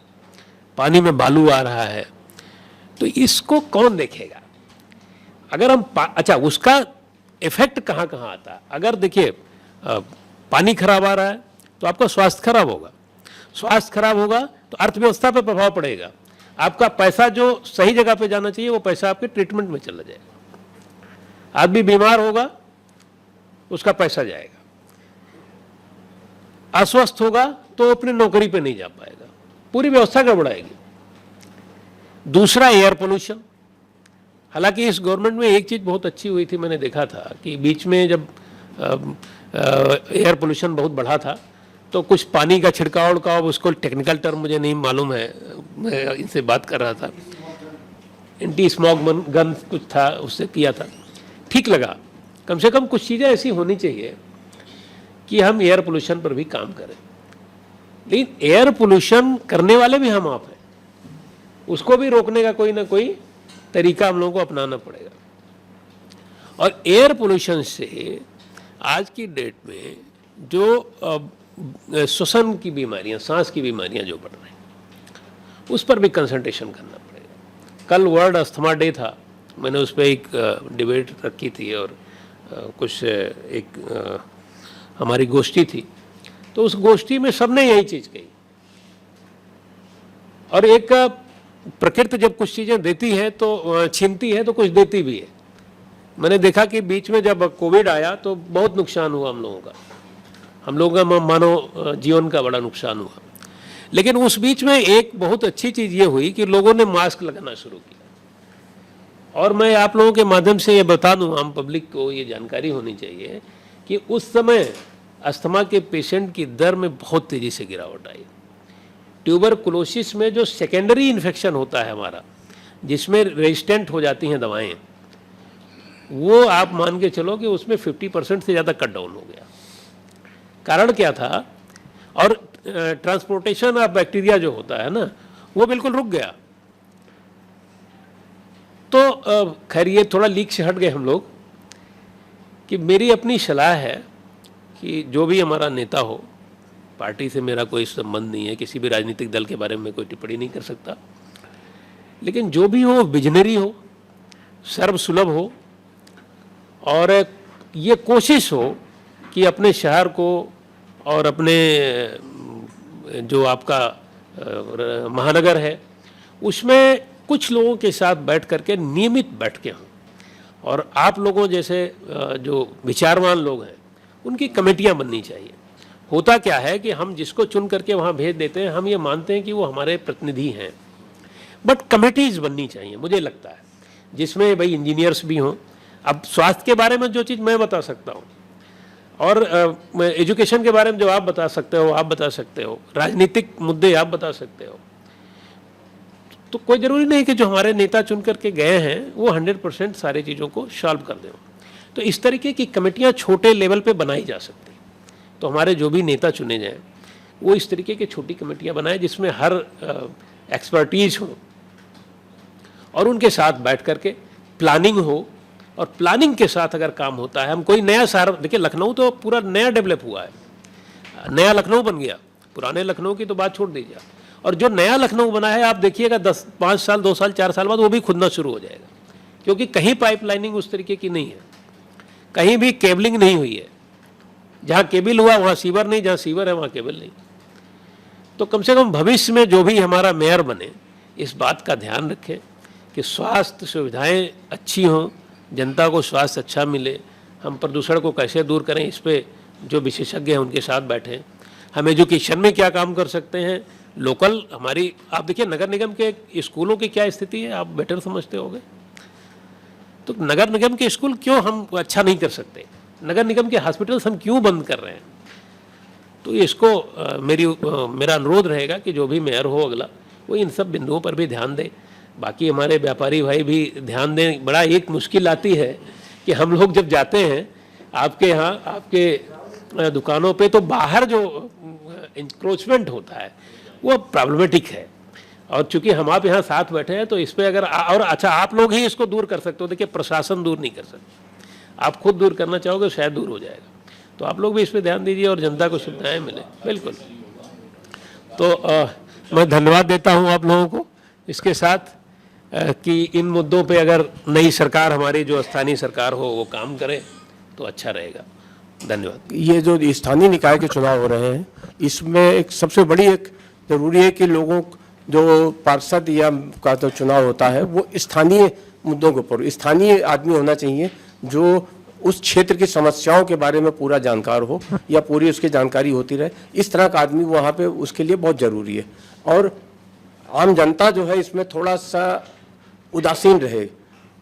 पानी में बालू आ रहा है, तो इसको कौन देखेगा? अगर हम अच्छा, उसका इफेक्ट कहाँ कहाँ आता है? अगर देखिए पानी खराब आ रहा है तो आपका स्वास्थ्य खराब होगा, स्वास्थ्य खराब होगा तो अर्थव्यवस्था पर प्रभाव पड़ेगा, आपका पैसा जो सही जगह पे जाना चाहिए वो पैसा आपके ट्रीटमेंट में चला जाएगा, आदमी बीमार होगा उसका पैसा जाएगा, अस्वस्थ होगा तो अपनी नौकरी पे नहीं जा पाएगा, पूरी व्यवस्था गड़बड़ाएगी। दूसरा एयर पोल्यूशन, हालांकि इस गवर्नमेंट में एक चीज़ बहुत अच्छी हुई थी, मैंने देखा था कि बीच में जब एयर पोल्यूशन बहुत बढ़ा था तो कुछ पानी का छिड़काव उड़काव, उसको टेक्निकल टर्म मुझे नहीं मालूम है, मैं इनसे बात कर रहा था, एंटी स्मॉग गन कुछ था, उससे किया था, ठीक लगा। कम से कम कुछ चीज़ें ऐसी होनी चाहिए कि हम एयर पोल्यूशन पर भी काम करें। लेकिन एयर पोल्यूशन करने वाले भी हम आप हैं, उसको भी रोकने का कोई ना कोई तरीका हम लोगों को अपनाना पड़ेगा। और एयर पोल्यूशन से आज की डेट में जो श्वसन की बीमारियां, सांस की बीमारियां जो बढ़ रही हैं, उस पर भी कंसंट्रेशन करना पड़ेगा। कल वर्ल्ड अस्थमा डे था, मैंने उस पर एक डिबेट रखी थी और कुछ एक हमारी गोष्ठी थी, तो उस गोष्ठी में सबने यही चीज़ कही। और एक प्रकृति जब कुछ चीज़ें देती है तो छीनती है तो कुछ देती भी है। मैंने देखा कि बीच में जब कोविड आया तो बहुत नुकसान हुआ हम लोगों का, हम लोगों का मानव जीवन का बड़ा नुकसान हुआ। लेकिन उस बीच में एक बहुत अच्छी चीज़ ये हुई कि लोगों ने मास्क लगाना शुरू किया। और मैं आप लोगों के माध्यम से ये बता दूं, आम पब्लिक को ये जानकारी होनी चाहिए कि उस समय अस्थमा के पेशेंट की दर में बहुत तेज़ी से गिरावट आई। ट्यूबरकुलोसिस में जो सेकेंडरी इन्फेक्शन होता है हमारा, जिसमें रेजिस्टेंट हो जाती हैं दवाएं, वो आप मान के चलो कि उसमें 50% से ज़्यादा कट डाउन हो गया। कारण क्या था? और ट्रांसपोर्टेशन ऑफ बैक्टीरिया जो होता है ना, वो बिल्कुल रुक गया। तो खैर ये थोड़ा लीक से हट गए हम लोग, कि मेरी अपनी सलाह है कि जो भी हमारा नेता हो, पार्टी से मेरा कोई संबंध नहीं है, किसी भी राजनीतिक दल के बारे में कोई टिप्पणी नहीं कर सकता, लेकिन जो भी हो विजनरी हो, सर्वसुलभ हो, और ये कोशिश हो कि अपने शहर को और अपने जो आपका महानगर है उसमें कुछ लोगों के साथ बैठ करके नियमित बैठकें हों। और आप लोगों जैसे जो विचारवान लोग हैं उनकी कमेटियां बननी चाहिए। होता क्या है कि हम जिसको चुन करके वहाँ भेज देते हैं, हम ये मानते हैं कि वो हमारे प्रतिनिधि हैं, बट कमेटीज़ बननी चाहिए मुझे लगता है, जिसमें भाई इंजीनियर्स भी हों। अब स्वास्थ्य के बारे में जो चीज़ मैं बता सकता हूँ, और एजुकेशन के बारे में जो आप बता सकते हो आप बता सकते हो, राजनीतिक मुद्दे आप बता सकते हो, तो कोई ज़रूरी नहीं कि जो हमारे नेता चुन करके गए हैं वो 100% सारी चीज़ों को सॉल्व कर दें। तो इस तरीके की कमेटियाँ छोटे लेवल पे बनाई जा सकती। तो हमारे जो भी नेता चुने जाएं वो इस तरीके की छोटी कमेटियाँ बनाएं जिसमें हर एक्सपर्टीज हो, और उनके साथ बैठ करके प्लानिंग हो। और प्लानिंग के साथ अगर काम होता है, हम कोई नया शहर, देखिए लखनऊ तो पूरा नया डेवलप हुआ है, नया लखनऊ बन गया, पुराने लखनऊ की तो बात छोड़ दीजिए। और जो नया लखनऊ बना है आप देखिएगा 5 साल 2 साल 4 साल बाद वो भी खुदना शुरू हो जाएगा, क्योंकि कहीं पाइपलाइनिंग उस तरीके की नहीं है, कहीं भी केबलिंग नहीं हुई है। जहाँ केबल हुआ वहाँ सीवर नहीं, जहाँ सीवर है वहाँ केबल नहीं। तो कम से कम भविष्य में जो भी हमारा मेयर बने इस बात का ध्यान रखें कि स्वास्थ्य सुविधाएं अच्छी हों, जनता को स्वास्थ्य अच्छा मिले। हम प्रदूषण को कैसे दूर करें, इस पे जो विशेषज्ञ हैं उनके साथ बैठें। हम एजुकेशन में क्या काम कर सकते हैं, लोकल हमारी, आप देखिए नगर निगम के स्कूलों की क्या स्थिति है, आप बेटर समझते होंगे। तो नगर निगम के स्कूल क्यों हम अच्छा नहीं कर सकते, नगर निगम के हॉस्पिटल्स हम क्यों बंद कर रहे हैं। तो इसको मेरा अनुरोध रहेगा कि जो भी मेयर हो अगला, वो इन सब बिंदुओं पर भी ध्यान दे। बाकी हमारे व्यापारी भाई भी ध्यान दें। बड़ा एक मुश्किल आती है कि हम लोग जब जाते हैं आपके यहाँ, आपके दुकानों पे, तो बाहर जो इंक्रोचमेंट होता है वो प्रॉब्लमेटिक है। और चूंकि हम आप यहाँ साथ बैठे हैं तो इस पर अगर और अच्छा आप लोग ही इसको दूर कर सकते हो। देखिए प्रशासन दूर नहीं कर सकते, आप खुद दूर करना चाहोगे शायद दूर हो जाएगा। तो आप लोग भी इस पर ध्यान दीजिए और जनता को सुविधाएँ मिले। बिल्कुल। तो मैं धन्यवाद देता हूँ आप लोगों को इसके साथ कि इन मुद्दों पे अगर नई सरकार, हमारी जो स्थानीय सरकार हो, वो काम करे तो अच्छा रहेगा। धन्यवाद।
ये जो स्थानीय निकाय के चुनाव हो रहे हैं, इसमें एक सबसे बड़ी एक ज़रूरी है कि लोगों, जो पार्षद या का जो चुनाव होता है वो स्थानीय मुद्दों के ऊपर स्थानीय आदमी होना चाहिए, जो उस क्षेत्र की समस्याओं के बारे में पूरा जानकार हो या पूरी उसकी जानकारी होती रहे, इस तरह का आदमी वहाँ पे उसके लिए बहुत ज़रूरी है। और आम जनता जो है इसमें थोड़ा सा उदासीन रहे।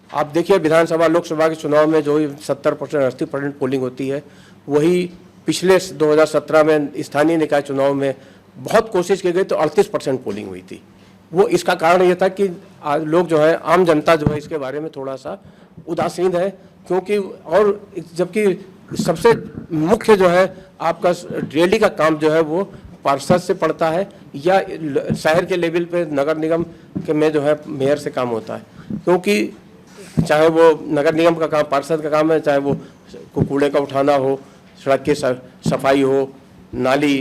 आप देखिए विधानसभा लोकसभा के चुनाव में जो 70% 80% पोलिंग होती है, वही पिछले 2017 में स्थानीय निकाय चुनाव में बहुत कोशिश की गई तो 38% पोलिंग हुई थी। वो इसका कारण ये था कि लोग जो है, आम जनता जो है इसके बारे में थोड़ा सा उदासीन है, क्योंकि और जबकि सबसे मुख्य जो है आपका डेली का काम जो है वो पार्षद से पड़ता है या शहर के लेवल पे नगर निगम के में जो है मेयर से काम होता है। क्योंकि चाहे वो नगर निगम का काम पार्षद का काम है, चाहे वो कूड़े का उठाना हो, सड़क की सफाई हो, नाली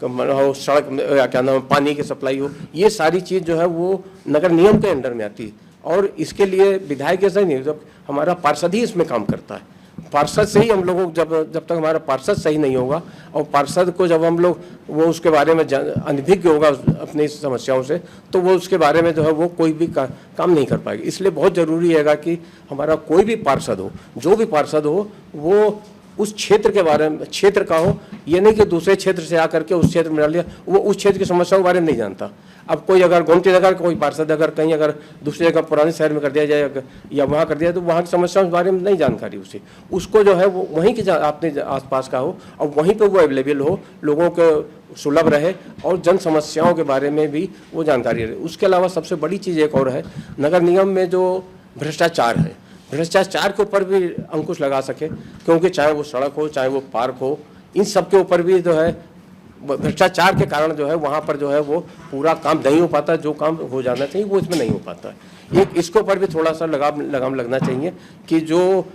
हो, सड़क क्या नाम पानी की सप्लाई हो, ये सारी चीज़ जो है वो नगर निगम के अंडर में आती है। और इसके लिए विधायक ऐसा नहीं, जब हमारा पार्षद ही इसमें काम करता है। पार्षद से ही हम लोगों जब तक हमारा पार्षद सही नहीं होगा और पार्षद को जब हम लोग वो उसके बारे में अनभिज्ञ होगा अपनी समस्याओं से, तो वो उसके बारे में जो है वो कोई भी काम नहीं कर पाएगी। इसलिए बहुत ज़रूरी है कि हमारा कोई भी पार्षद हो, जो भी पार्षद हो, वो उस क्षेत्र के बारे में क्षेत्र का हो। ये नहीं कि दूसरे क्षेत्र से आकर के उस क्षेत्र में डाल लिया, वो उस क्षेत्र की समस्याओं के बारे में नहीं जानता। अब कोई अगर गोमती नगर कोई पार्षद अगर कहीं अगर दूसरी जगह पुराने शहर में कर दिया जाए या वहाँ कर दिया तो वहाँ की समस्याओं के बारे में नहीं जानकारी उसे, उसको जो है वो वहीं के अपने आसपास का हो और वहीं पे वो अवेलेबल हो, लोगों के सुलभ रहे और जन समस्याओं के बारे में भी वो जानकारी रहे। उसके अलावा सबसे बड़ी चीज़ एक और है, नगर निगम में जो भ्रष्टाचार है, भ्रष्टाचार के ऊपर भी अंकुश लगा सके, क्योंकि चाहे वो सड़क हो, चाहे वो पार्क हो, इन सब के ऊपर भी जो है भ्रष्टाचार के कारण जो है वहाँ पर जो है वो पूरा काम नहीं हो पाता, जो काम हो जाना चाहिए वो इसमें नहीं हो पाता है। एक इसके ऊपर भी थोड़ा सा लगाम लगना चाहिए कि जो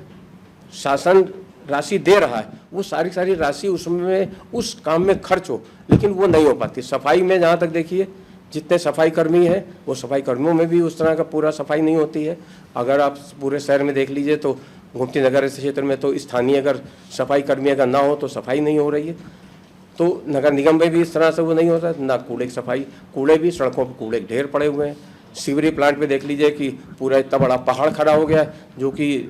शासन राशि दे रहा है वो सारी राशि उसमें उस काम में खर्च हो, लेकिन वो नहीं हो पाती। सफाई में जहाँ तक देखिए, जितने सफाई कर्मी हैं वो सफाई कर्मियों में भी उस तरह का पूरा सफाई नहीं होती है। अगर आप पूरे शहर में देख लीजिए तो गोमती नगर क्षेत्र में तो स्थानीय अगर सफाई कर्मी अगर ना हो तो सफाई नहीं हो रही है। तो नगर निगम में भी इस तरह से वो नहीं होता, ना कूड़े की सफाई, कूड़े भी सड़कों पर कूड़े ढेर पड़े हुए हैं। सीवरेज प्लांट पे देख लीजिए कि पूरा इतना बड़ा पहाड़ खड़ा हो गया, जो कि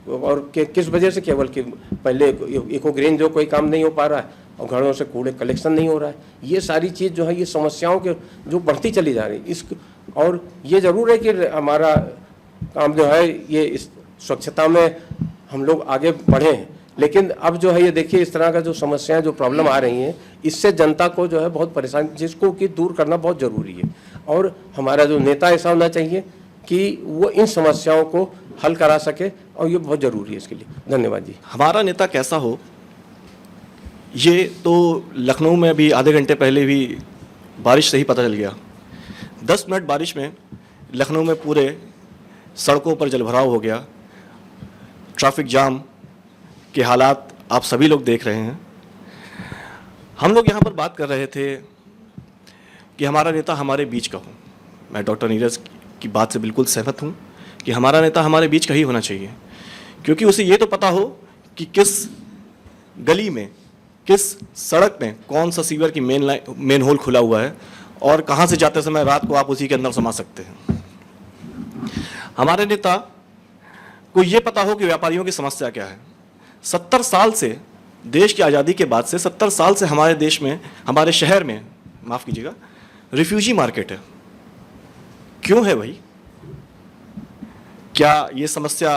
और किस वजह से, केवल कि पहले इको ग्रीन जो कोई काम नहीं हो पा रहा है और घरों से कूड़े कलेक्शन नहीं हो रहा है। ये सारी चीज़ जो है ये समस्याओं के जो बढ़ती चली जा रही इस, और ये ज़रूर है कि हमारा काम जो है ये इस स्वच्छता में हम लोग आगे बढ़े हैं, लेकिन अब जो है ये देखिए इस तरह का जो समस्याएं जो प्रॉब्लम आ रही हैं, इससे जनता को जो है बहुत परेशान, जिसको कि दूर करना बहुत ज़रूरी है। और हमारा जो नेता ऐसा होना चाहिए कि वो इन समस्याओं को हल करा सके, और ये बहुत ज़रूरी है इसके लिए। धन्यवाद जी।
हमारा नेता कैसा हो, ये तो लखनऊ में भी आधे घंटे पहले भी बारिश से ही पता चल गया। 10 मिनट बारिश में लखनऊ में पूरे सड़कों पर जलभराव हो गया, ट्रैफिक जाम के हालात आप सभी लोग देख रहे हैं। हम लोग यहाँ पर बात कर रहे थे कि हमारा नेता हमारे बीच का हो। मैं डॉक्टर नीरज की बात से बिल्कुल सहमत हूँ कि हमारा नेता हमारे बीच का ही होना चाहिए, क्योंकि उसे ये तो पता हो कि किस गली में, किस सड़क में कौन सा सीवर की मेन होल खुला हुआ है और कहाँ से जाते समय रात को आप उसी के अंदर समा सकते हैं। हमारे नेता को ये पता हो कि व्यापारियों की समस्या क्या है। 70 साल से, देश की आज़ादी के बाद से 70 साल से हमारे देश में, हमारे शहर में, माफ़ कीजिएगा, रिफ्यूजी मार्केट है। क्यों है भाई? क्या ये समस्या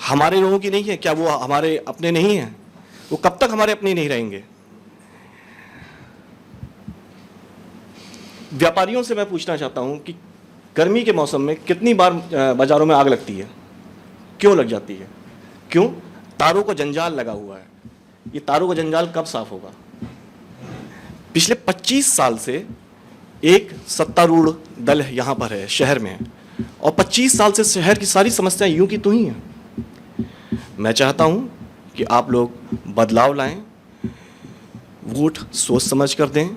हमारे लोगों की नहीं है? क्या वो हमारे अपने नहीं हैं? वो कब तक हमारे अपने नहीं रहेंगे? व्यापारियों से मैं पूछना चाहता हूं कि गर्मी के मौसम में कितनी बार बाजारों में आग लगती है? क्यों लग जाती है? क्यों? तारों का जंजाल लगा हुआ है। ये तारों का जंजाल कब साफ होगा? पिछले 25 साल से एक सत्तारूढ़ दल यहाँ पर है, शहर में है, और 25 साल से शहर की सारी समस्याएं यूं की तू ही हैं। मैं चाहता हूं कि आप लोग बदलाव लाएं, वोट सोच समझ कर दें,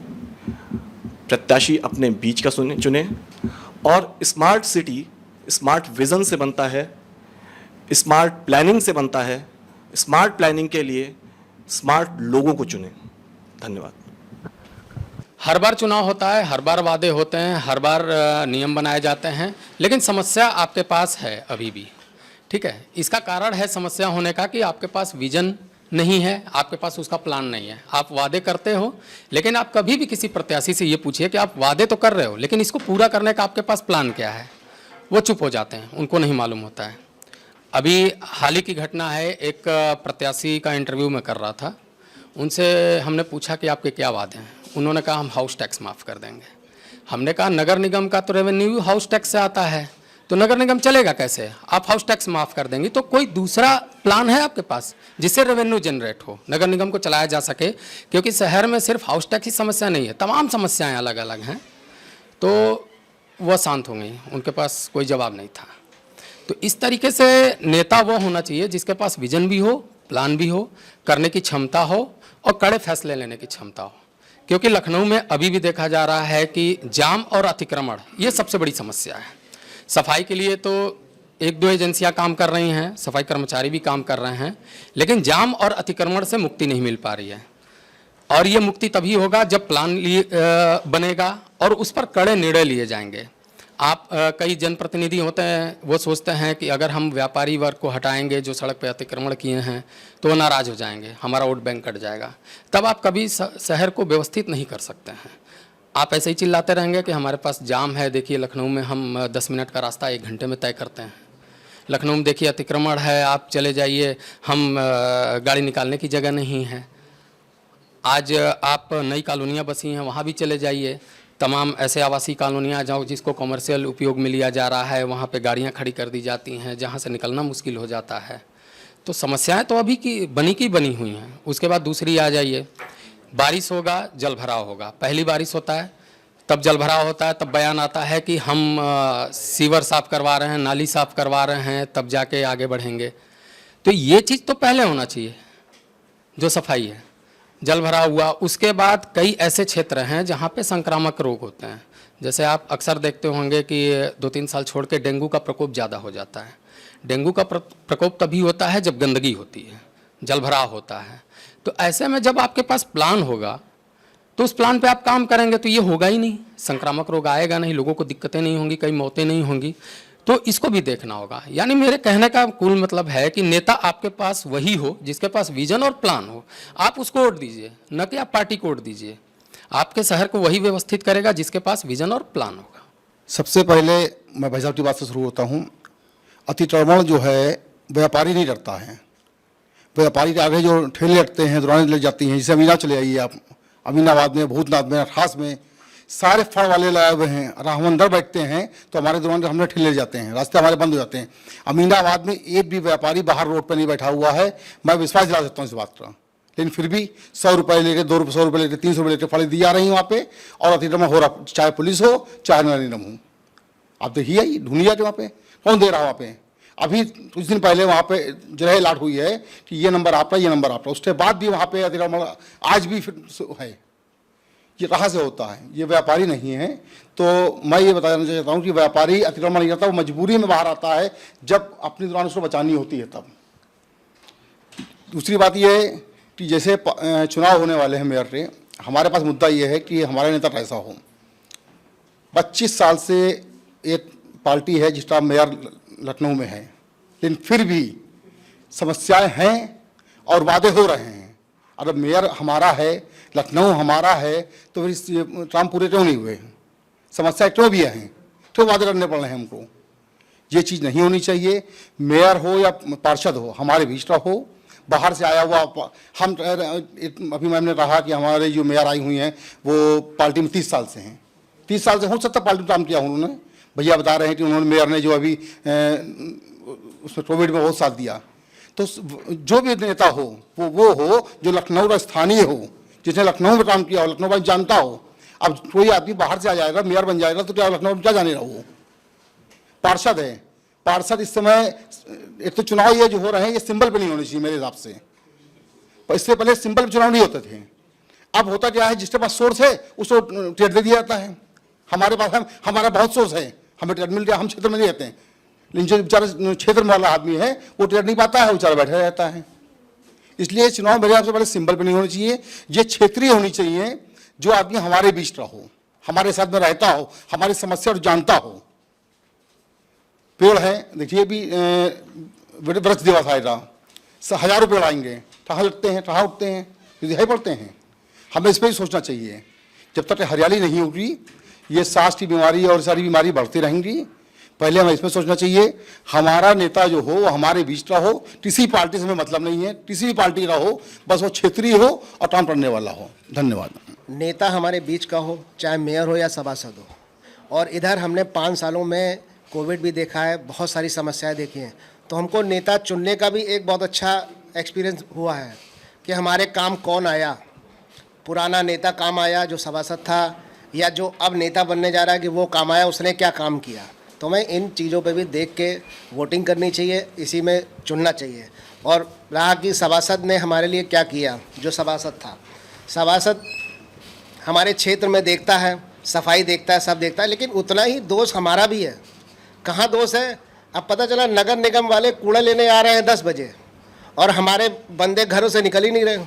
प्रत्याशी अपने बीच का चुनें, और स्मार्ट सिटी स्मार्ट विजन से बनता है, स्मार्ट प्लानिंग से बनता है। स्मार्ट प्लानिंग के लिए स्मार्ट लोगों को चुनें। धन्यवाद।
हर बार चुनाव होता है, हर बार वादे होते हैं, हर बार नियम बनाए जाते हैं, लेकिन समस्या आपके पास है अभी भी। ठीक है, इसका कारण है समस्या होने का कि आपके पास विजन नहीं है, आपके पास उसका प्लान नहीं है। आप वादे करते हो, लेकिन आप कभी भी किसी प्रत्याशी से ये पूछिए कि आप वादे तो कर रहे हो, लेकिन इसको पूरा करने का आपके पास प्लान क्या है, वो चुप हो जाते हैं, उनको नहीं मालूम होता है। अभी हाल ही की घटना है, एक प्रत्याशी का इंटरव्यू मैं कर रहा था, उनसे हमने पूछा कि आपके क्या वादे हैं। उन्होंने कहा हम हाउस टैक्स माफ़ कर देंगे। हमने कहा नगर निगम का तो रेवेन्यू हाउस टैक्स से आता है, तो नगर निगम चलेगा कैसे? आप हाउस टैक्स माफ़ कर देंगी तो कोई दूसरा प्लान है आपके पास जिससे रेवेन्यू जनरेट हो, नगर निगम को चलाया जा सके? क्योंकि शहर में सिर्फ हाउस टैक्स की समस्या नहीं है, तमाम समस्याएं अलग अलग हैं। तो वह शांत हो गई, उनके पास कोई जवाब नहीं था। तो इस तरीके से नेता वो होना चाहिए जिसके पास विजन भी हो, प्लान भी हो, करने की क्षमता हो और कड़े फैसले लेने की क्षमता हो। क्योंकि लखनऊ में अभी भी देखा जा रहा है कि जाम और अतिक्रमण ये सबसे बड़ी समस्या है। सफाई के लिए तो 1-2 एजेंसियां काम कर रही हैं, सफाई कर्मचारी भी काम कर रहे हैं, लेकिन जाम और अतिक्रमण से मुक्ति नहीं मिल पा रही है। और ये मुक्ति तभी होगा जब प्लान बनेगा और उस पर कड़े निर्णय लिए जाएंगे। आप कई जनप्रतिनिधि होते हैं, वो सोचते हैं कि अगर हम व्यापारी वर्ग को हटाएंगे जो सड़क पर अतिक्रमण किए हैं तो वो नाराज़ हो जाएंगे, हमारा वोट बैंक कट जाएगा। तब आप कभी शहर को व्यवस्थित नहीं कर सकते हैं। आप ऐसे ही चिल्लाते रहेंगे कि हमारे पास जाम है। देखिए लखनऊ में हम 10 मिनट का रास्ता 1 घंटे में तय करते हैं। लखनऊ में देखिए अतिक्रमण है, आप चले जाइए, हम गाड़ी निकालने की जगह नहीं है। आज आप नई कॉलोनियाँ बसी हैं, वहाँ भी चले जाइए, तमाम ऐसे आवासीय कॉलोनियाँ जाओ जिसको कॉमर्शियल उपयोग में लिया जा रहा है, वहाँ पे गाड़ियाँ खड़ी कर दी जाती हैं जहाँ से निकलना मुश्किल हो जाता है। तो समस्याएं तो अभी की बनी हुई हैं। उसके बाद दूसरी आ जाइए, बारिश होगा जल भराव होगा। पहली बारिश होता है तब जल भराव होता है, तब बयान आता है कि हम सीवर साफ़ करवा रहे हैं, नाली साफ़ करवा रहे हैं, तब जाके आगे बढ़ेंगे। तो ये चीज़ तो पहले होना चाहिए जो सफाई है। जल भराव हुआ, उसके बाद कई ऐसे क्षेत्र हैं जहाँ पे संक्रामक रोग होते हैं। जैसे आप अक्सर देखते होंगे कि 2-3 साल छोड़ के डेंगू का प्रकोप ज़्यादा हो जाता है। डेंगू का प्रकोप तभी होता है जब गंदगी होती है, जल भराव होता है। तो ऐसे में जब आपके पास प्लान होगा तो उस प्लान पे आप काम करेंगे तो ये होगा ही नहीं, संक्रामक रोग आएगा नहीं, लोगों को दिक्कतें नहीं होंगी, कई मौतें नहीं होंगी। तो इसको भी देखना होगा। यानी मेरे कहने का कुल मतलब है कि नेता आपके पास वही हो जिसके पास विजन और प्लान हो। आप उसको वोट दीजिए, न कि आप पार्टी को वोट दीजिए। आपके शहर को वही व्यवस्थित करेगा जिसके पास विजन और प्लान होगा।
सबसे पहले मैं भाई साहब की बात से शुरू होता हूँ। अतिक्रमण जो है व्यापारी नहीं डरता है। व्यापारी के आगे जो ठेले लगते हैं, दुकानें लग जाती हैं, जैसे अमीना चले आइए आप, अमीनाबाद में, भूतनाथ में, खास में सारे फड़ वाले लगाए हुए हैं। और हम अंदर बैठते हैं तो हमारे दुकान हमने ठेले जाते हैं, रास्ते हमारे बंद हो जाते हैं। अमीनाबाद में एक भी व्यापारी बाहर रोड पर नहीं बैठा हुआ है। मैं विश्वास दिला सकता हूँ इस बात का। लेकिन फिर भी 100 रुपये लेके, 100 रुपये लेके, 300 रुपये लेके फड़ी दी जा रही है वहाँ पे, और अतिक्रमण हो रहा, चाहे पुलिस हो चाहे नगर निगम हो। आप देखिए ढूंढिए वहाँ पे कौन दे रहा है। वहाँ पे अभी कुछ दिन पहले वहाँ पे जगह लाट हुई है कि ये नंबर आपका, ये नंबर आपका। उसके बाद भी वहाँ पे अतिक्रमण आज भी फिर है। ये कहाँ से होता है? ये व्यापारी नहीं है। तो मैं ये बताना चाहता हूँ कि व्यापारी अतिक्रमण नहीं करता, वो मजबूरी में बाहर आता है जब अपनी दुकान उसको बचानी होती है तब। दूसरी बात ये है कि जैसे चुनाव होने वाले हैं मेयर के, हमारे पास मुद्दा ये है कि हमारा नेता कैसा हो। 25 साल से एक पार्टी है जिसका मेयर लखनऊ में है, लेकिन फिर भी समस्याएं हैं और वादे हो रहे हैं। अगर मेयर हमारा है, लखनऊ हमारा है, तो फिर इस काम पूरे क्यों नहीं हुए? समस्या क्यों भी हैं? क्यों वादे करने पड़ रहे हैं हमको? ये चीज़ नहीं होनी चाहिए। मेयर हो या पार्षद हो, हमारे बीच का हो। बाहर से आया हुआ हम, अभी मैम ने कहा कि हमारे जो मेयर आई हुई हैं वो पार्टी में 30 साल से हैं। 30 साल से हो सकता पार्टी में काम किया उन्होंने। भैया बता रहे हैं कि उन्होंने, मेयर ने जो अभी उसमें कोविड में बहुत साथ दिया। तो जो भी नेता हो वो हो जो लखनऊ का स्थानीय हो, जिसने लखनऊ में काम किया हो, लखनऊ में जानता हो। अब कोई आदमी बाहर से आ जाएगा, मेयर बन जाएगा, तो क्या लखनऊ में क्या जानेगा? वो पार्षद है। पार्षद इस समय, एक तो चुनाव ये जो हो रहे हैं ये सिंबल पे नहीं होने चाहिए मेरे हिसाब से। पर इससे पहले सिंबल पे चुनाव नहीं होते थे। अब होता क्या है, जिसके पास सोर्स है उसको टिकट दे दिया जाता है। हमारे पास हमारा बहुत सोर्स है, हमें टिकट मिल गया, हम क्षेत्र में नहीं रहते हैं। लेकिन जो बेचारा क्षेत्र में वाला आदमी है वो टिकट नहीं पाता है, बेचारा बैठा रहता है। इसलिए चुनाव मेरे हिसाब से पहले सिंबल पे नहीं होनी चाहिए, ये क्षेत्रीय होनी चाहिए। जो आदमी हमारे बीच का हो, हमारे साथ में रहता हो, हमारी समस्या और जानता हो,
पेड़ है, देखिए भी वृक्ष दिवस आएगा, 1000 पेड़ आएंगे, ठहा लगते हैं, ठहा उठते हैं, दिखाई पड़ते हैं। हमें इस पर ही सोचना चाहिए। जब तक हरियाली नहीं होगी ये सांस की बीमारी और सारी बीमारी बढ़ती रहेंगी। पहले हमें इसमें सोचना चाहिए, हमारा नेता जो हो वो हमारे बीच का हो, किसी पार्टी से हमें मतलब नहीं है, किसी भी पार्टी का हो, बस वो क्षेत्रीय हो और काम करने वाला हो। धन्यवाद।
नेता हमारे बीच का हो, चाहे मेयर हो या सभासद हो। और इधर हमने 5 सालों में कोविड भी देखा है, बहुत सारी समस्याएं देखी हैं, तो हमको नेता चुनने का भी एक बहुत अच्छा एक्सपीरियंस हुआ है कि हमारे काम कौन आया। पुराना नेता काम आया जो सभासद था, या जो अब नेता बनने जा रहा है कि वो काम आया, उसने क्या काम किया। तो हमें इन चीज़ों पे भी देख के वोटिंग करनी चाहिए, इसी में चुनना चाहिए। और रहा कि सभासद ने हमारे लिए क्या किया, जो सभासद था, सभासद हमारे क्षेत्र में देखता है, सफाई देखता है, सब देखता है, लेकिन उतना ही दोष हमारा भी है। कहाँ दोष है? अब पता चला नगर निगम वाले कूड़ा लेने आ रहे हैं 10 बजे और हमारे बंदे घरों से निकल ही नहीं रहे,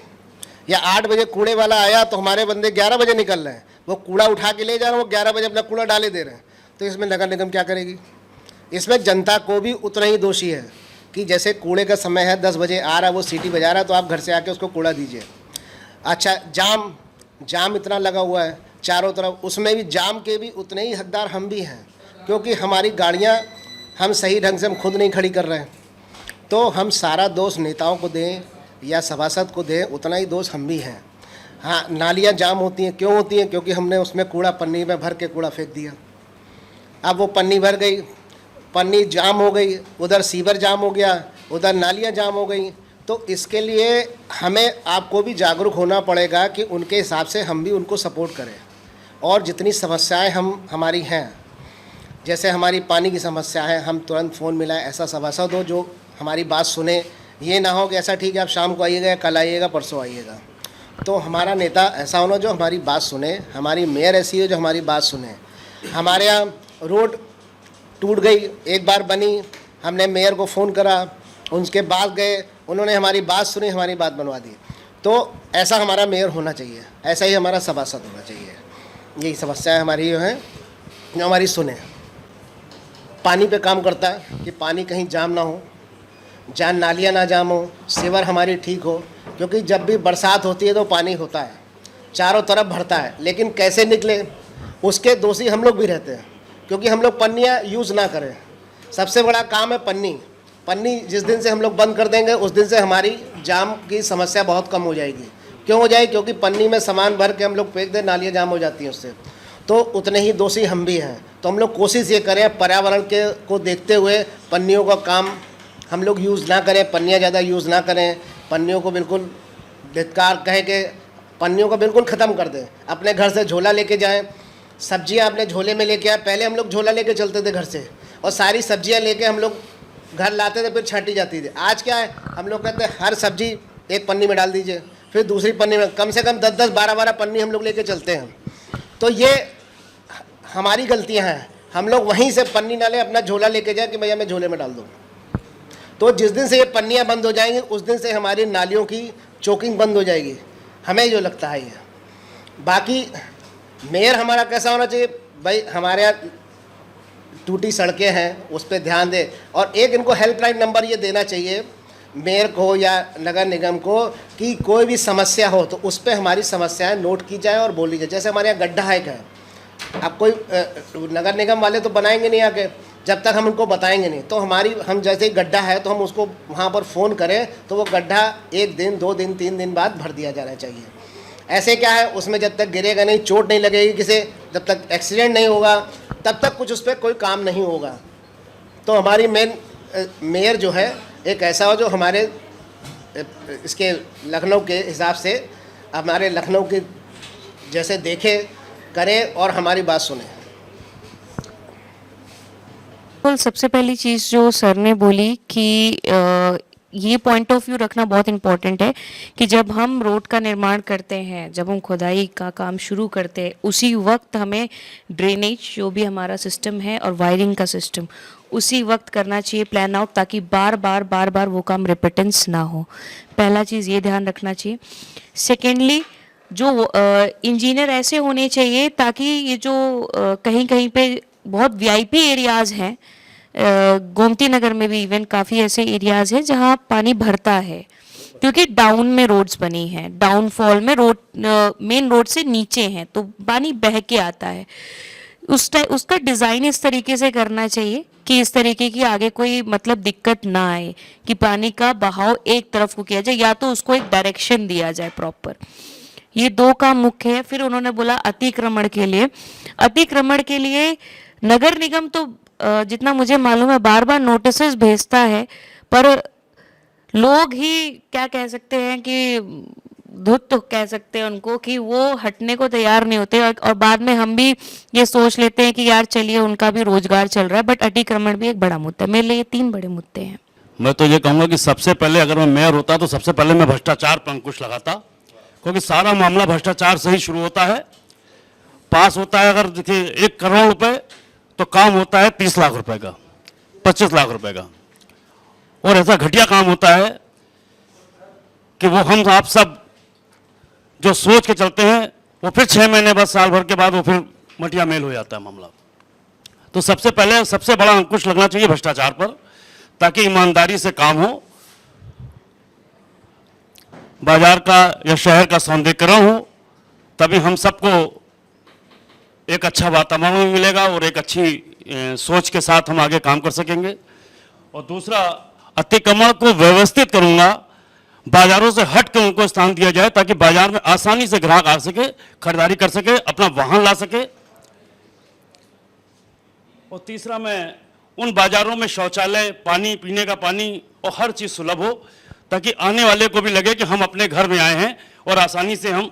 या 8 बजे कूड़े वाला आया तो हमारे बंदे 11 बजे निकल रहे हैं, वो कूड़ा उठा के ले जा रहे हैं, वो 11 बजे अपना कूड़ा डाले दे रहे हैं। तो इसमें नगर निगम क्या करेगी? इसमें जनता को भी उतना ही दोषी है कि जैसे कूड़े का समय है, 10 बजे आ रहा है, वो सीटी बजा रहा है, तो आप घर से आके उसको कूड़ा दीजिए। अच्छा, जाम इतना लगा हुआ है चारों तरफ, उसमें भी जाम के भी उतने ही हकदार हम भी हैं, क्योंकि हमारी गाड़ियाँ हम सही ढंग से हम खुद नहीं खड़ी कर रहे हैं। तो हम सारा दोष नेताओं को दें या सभासद को दें, उतना ही दोष हम भी हैं। हाँ, नालियाँ जाम होती हैं, क्यों होती हैं? क्योंकि हमने उसमें कूड़ा पन्नी में भर के कूड़ा फेंक दिया। अब वो पन्नी भर गई, पन्नी जाम हो गई, उधर सीवर जाम हो गया, उधर नालियाँ जाम हो गई। तो इसके लिए हमें आपको भी जागरूक होना पड़ेगा कि उनके हिसाब से हम भी उनको सपोर्ट करें। और जितनी समस्याएं हमारी हैं, जैसे हमारी पानी की समस्या है, हम तुरंत फ़ोन मिलाएं, ऐसा सभासद हो जो हमारी बात सुने। ये ना हो कि ऐसा ठीक है आप शाम को आइएगा, कल आइएगा, परसों आइएगा। तो हमारा नेता ऐसा होना जो हमारी बात सुने, हमारी मेयर ऐसी हो जो हमारी बात सुने। हमारे यहाँ रोड टूट गई, एक बार बनी, हमने मेयर को फ़ोन करा, उनके बाद गए, उन्होंने हमारी बात सुनी, हमारी बात बनवा दी। तो ऐसा हमारा मेयर होना चाहिए, ऐसा ही हमारा सभासद होना चाहिए। यही समस्याएं हमारी जो हैं, जो हमारी सुने। पानी पे काम करता है कि पानी कहीं जाम ना हो, जहाँ नालियाँ ना जाम हो, सीवर हमारी ठीक हो, क्योंकि जब भी बरसात होती है तो पानी होता है, चारों तरफ भरता है, लेकिन कैसे निकले उसके दोषी हम लोग भी रहते हैं, क्योंकि हम लोग पन्नियाँ यूज़ ना करें। सबसे बड़ा काम है पन्नी जिस दिन से हम लोग बंद कर देंगे उस दिन से हमारी जाम की समस्या बहुत कम हो जाएगी। क्यों हो जाएगी? क्योंकि पन्नी में सामान भर के हम लोग फेंक दें, नालियाँ जाम हो जाती हैं उससे। तो उतने ही दोषी हम भी हैं। तो हम लोग कोशिश ये करें, पर्यावरण को देखते हुए पन्नियों का काम हम लोग यूज़ ना करें, पन्नियाँ ज़्यादा यूज़ ना करें, पन्नियों को बिल्कुल बेकार कहे के पन्नियों को बिल्कुल ख़त्म कर दें। अपने घर से झोला लेके जाएं, सब्जियां अपने झोले में लेके आए। पहले हम लोग झोला लेके चलते थे घर से, और सारी सब्जियां लेके हम लोग घर लाते थे, फिर छांटी जाती थी। आज क्या है, हम लोग कहते हैं हर सब्जी एक पन्नी में डाल दीजिए, फिर दूसरी पन्नी में, कम से कम 10-10, 12-12 पन्नी हम लोग लेके चलते हैं। तो ये हमारी गलतियाँ हैं। हम लोग वहीं से पन्नी ना लें, अपना झोला लेके जाए कि भैया मैं झोले में डाल दूँ। तो जिस दिन से ये पन्नियाँ बंद हो जाएंगी उस दिन से हमारी नालियों की चोकिंग बंद हो जाएगी, हमें जो लगता है ये। बाकी मेयर हमारा कैसा होना चाहिए भाई, हमारे यहाँ टूटी सड़कें हैं उस पर ध्यान दे, और एक इनको हेल्पलाइन नंबर ये देना चाहिए मेयर को या नगर निगम को कि कोई भी समस्या हो तो उस पर हमारी समस्याएं नोट की जाए और बोली जाए। जैसे हमारे यहाँ गड्ढा है, अब कोई नगर निगम वाले तो बनाएंगे नहीं आके जब तक हम उनको बताएंगे नहीं। तो हम जैसे ही गड्ढा है तो हम उसको वहाँ पर फ़ोन करें तो वो गड्ढा 1 दिन 2 दिन 3 दिन बाद भर दिया जाना चाहिए। ऐसे क्या है, उसमें जब तक गिरेगा नहीं, चोट नहीं लगेगी किसे, जब तक एक्सीडेंट नहीं होगा तब तक कुछ उस पर कोई काम नहीं होगा। तो हमारी मेयर जो है एक ऐसा हो जो हमारे इसके लखनऊ के हिसाब से, हमारे लखनऊ के जैसे देखे, करे और हमारी बात सुने।
तो सबसे पहली चीज़ जो सर ने बोली कि ये पॉइंट ऑफ व्यू रखना बहुत इम्पोर्टेंट है कि जब हम रोड का निर्माण करते हैं, जब हम खुदाई का काम शुरू करते हैं, उसी वक्त हमें ड्रेनेज जो भी हमारा सिस्टम है और वायरिंग का सिस्टम उसी वक्त करना चाहिए प्लान आउट, ताकि बार बार वो काम रिपीटेंस ना हो। पहला चीज़ ये ध्यान रखना चाहिए। सेकेंडली जो इंजीनियर ऐसे होने चाहिए ताकि ये जो कहीं कहीं पे बहुत वीआईपी एरियाज़ हैं गोमती नगर में भी इवन काफ़ी ऐसे एरियाज़ हैं जहाँ पानी भरता है, क्योंकि डाउन में रोड्स बनी हैं, डाउनफॉल में रोड मेन रोड से नीचे हैं, तो पानी बह के आता है। उसका डिज़ाइन इस तरीके से करना चाहिए कि इस तरीके की आगे कोई मतलब दिक्कत ना आए, कि पानी का बहाव एक तरफ को किया जाए, या तो उसको एक डायरेक्शन दिया जाए प्रॉपर। ये दो काम मुख्य है। फिर उन्होंने बोला अतिक्रमण के लिए नगर निगम तो जितना मुझे मालूम है बार बार नोटिसेस भेजता है, पर लोग ही क्या कह सकते हैं कि धुत तो कह सकते हैं उनको, कि वो हटने को तैयार नहीं होते, और बाद में हम भी ये सोच लेते हैं कि यार चलिए उनका भी रोजगार चल रहा है। बट अतिक्रमण भी एक बड़ा मुद्दा है। मेरे लिए ये 3 बड़े मुद्दे हैं।
मैं तो ये कहूँगा कि सबसे पहले अगर मैं मेयर होता तो सबसे पहले मैं भ्रष्टाचार पर अंकुश लगाता, क्योंकि सारा मामला भ्रष्टाचार से ही शुरू होता है। पास होता है अगर देखिए 1 करोड़ रुपए, तो काम होता है 30 लाख रुपए का, 25 लाख रुपए का। और ऐसा घटिया काम होता है कि वो हम आप सब जो सोच के चलते हैं वो फिर 6 महीने बाद, साल भर के बाद वो फिर मटिया मेल हो जाता है मामला। तो सबसे पहले सबसे बड़ा अंकुश लगना चाहिए भ्रष्टाचार पर, ताकि ईमानदारी से काम हो, बाजार का या शहर का सौंदर्यीकरण हो, तभी हम सबको एक अच्छा वातावरण मिलेगा और एक अच्छी सोच के साथ हम आगे काम कर सकेंगे। और दूसरा, अतिक्रमण को व्यवस्थित करूंगा, बाजारों से हट कर उनको स्थान दिया जाए, ताकि बाजार में आसानी से ग्राहक आ सके, खरीदारी कर सके, अपना वाहन ला सके। और तीसरा, मैं उन बाजारों में शौचालय, पानी, पीने का पानी और हर चीज़ सुलभ हो, ताकि आने वाले को भी लगे कि हम अपने घर में आए हैं और आसानी से हम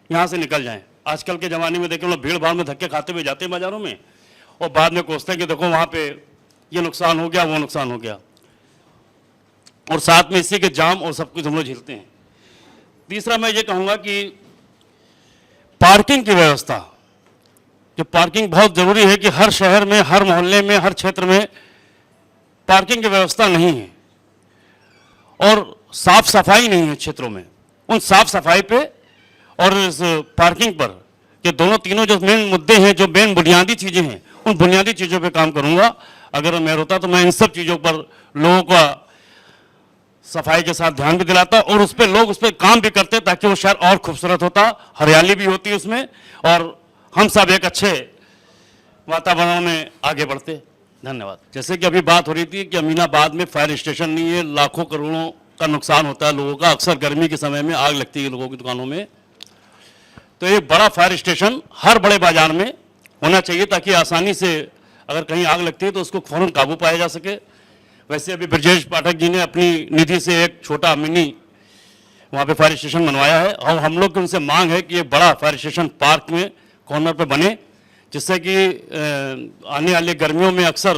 यहाँ से निकल जाएं। आजकल के ज़माने में देखें, लोग भीड़ भाड़ में धक्के खाते हुए जाते हैं बाजारों में, और बाद में कोसते हैं कि देखो वहाँ पे ये नुकसान हो गया, वो नुकसान हो गया, और साथ में इसी के जाम और सब कुछ हम लोग झेलते हैं। तीसरा, मैं ये कहूँगा कि पार्किंग की व्यवस्था, जो पार्किंग बहुत ज़रूरी है, कि हर शहर में, हर मोहल्ले में, हर क्षेत्र में पार्किंग की व्यवस्था नहीं है, और साफ सफाई नहीं है क्षेत्रों में। उन साफ सफाई पे और इस पार्किंग पर, ये दोनों तीनों जो मेन मुद्दे हैं, जो मेन बुनियादी चीज़ें हैं, उन बुनियादी चीज़ों पे काम करूंगा। अगर मैं होता तो मैं इन सब चीज़ों पर लोगों का सफाई के साथ ध्यान भी दिलाता, और उस पर लोग उस पर काम भी करते, ताकि वो शहर और खूबसूरत होता, हरियाली भी होती उसमें, और हम सब एक अच्छे वातावरण में आगे बढ़ते। धन्यवाद। जैसे कि अभी बात हो रही थी कि अमीनाबाद में फायर स्टेशन नहीं है, लाखों करोड़ों का नुकसान होता है लोगों का, अक्सर गर्मी के समय में आग लगती है लोगों की दुकानों में। तो एक बड़ा फायर स्टेशन हर बड़े बाजार में होना चाहिए, ताकि आसानी से अगर कहीं आग लगती है तो उसको फौरन काबू पाया जा सके। वैसे अभी ब्रजेश पाठक जी ने अपनी निधि से एक छोटा मिनी वहाँ पे फायर स्टेशन बनवाया है, और हम लोग की उनसे मांग है कि एक बड़ा फायर स्टेशन पार्क में कॉर्नर पे बने, जिससे कि आने वाले गर्मियों में अक्सर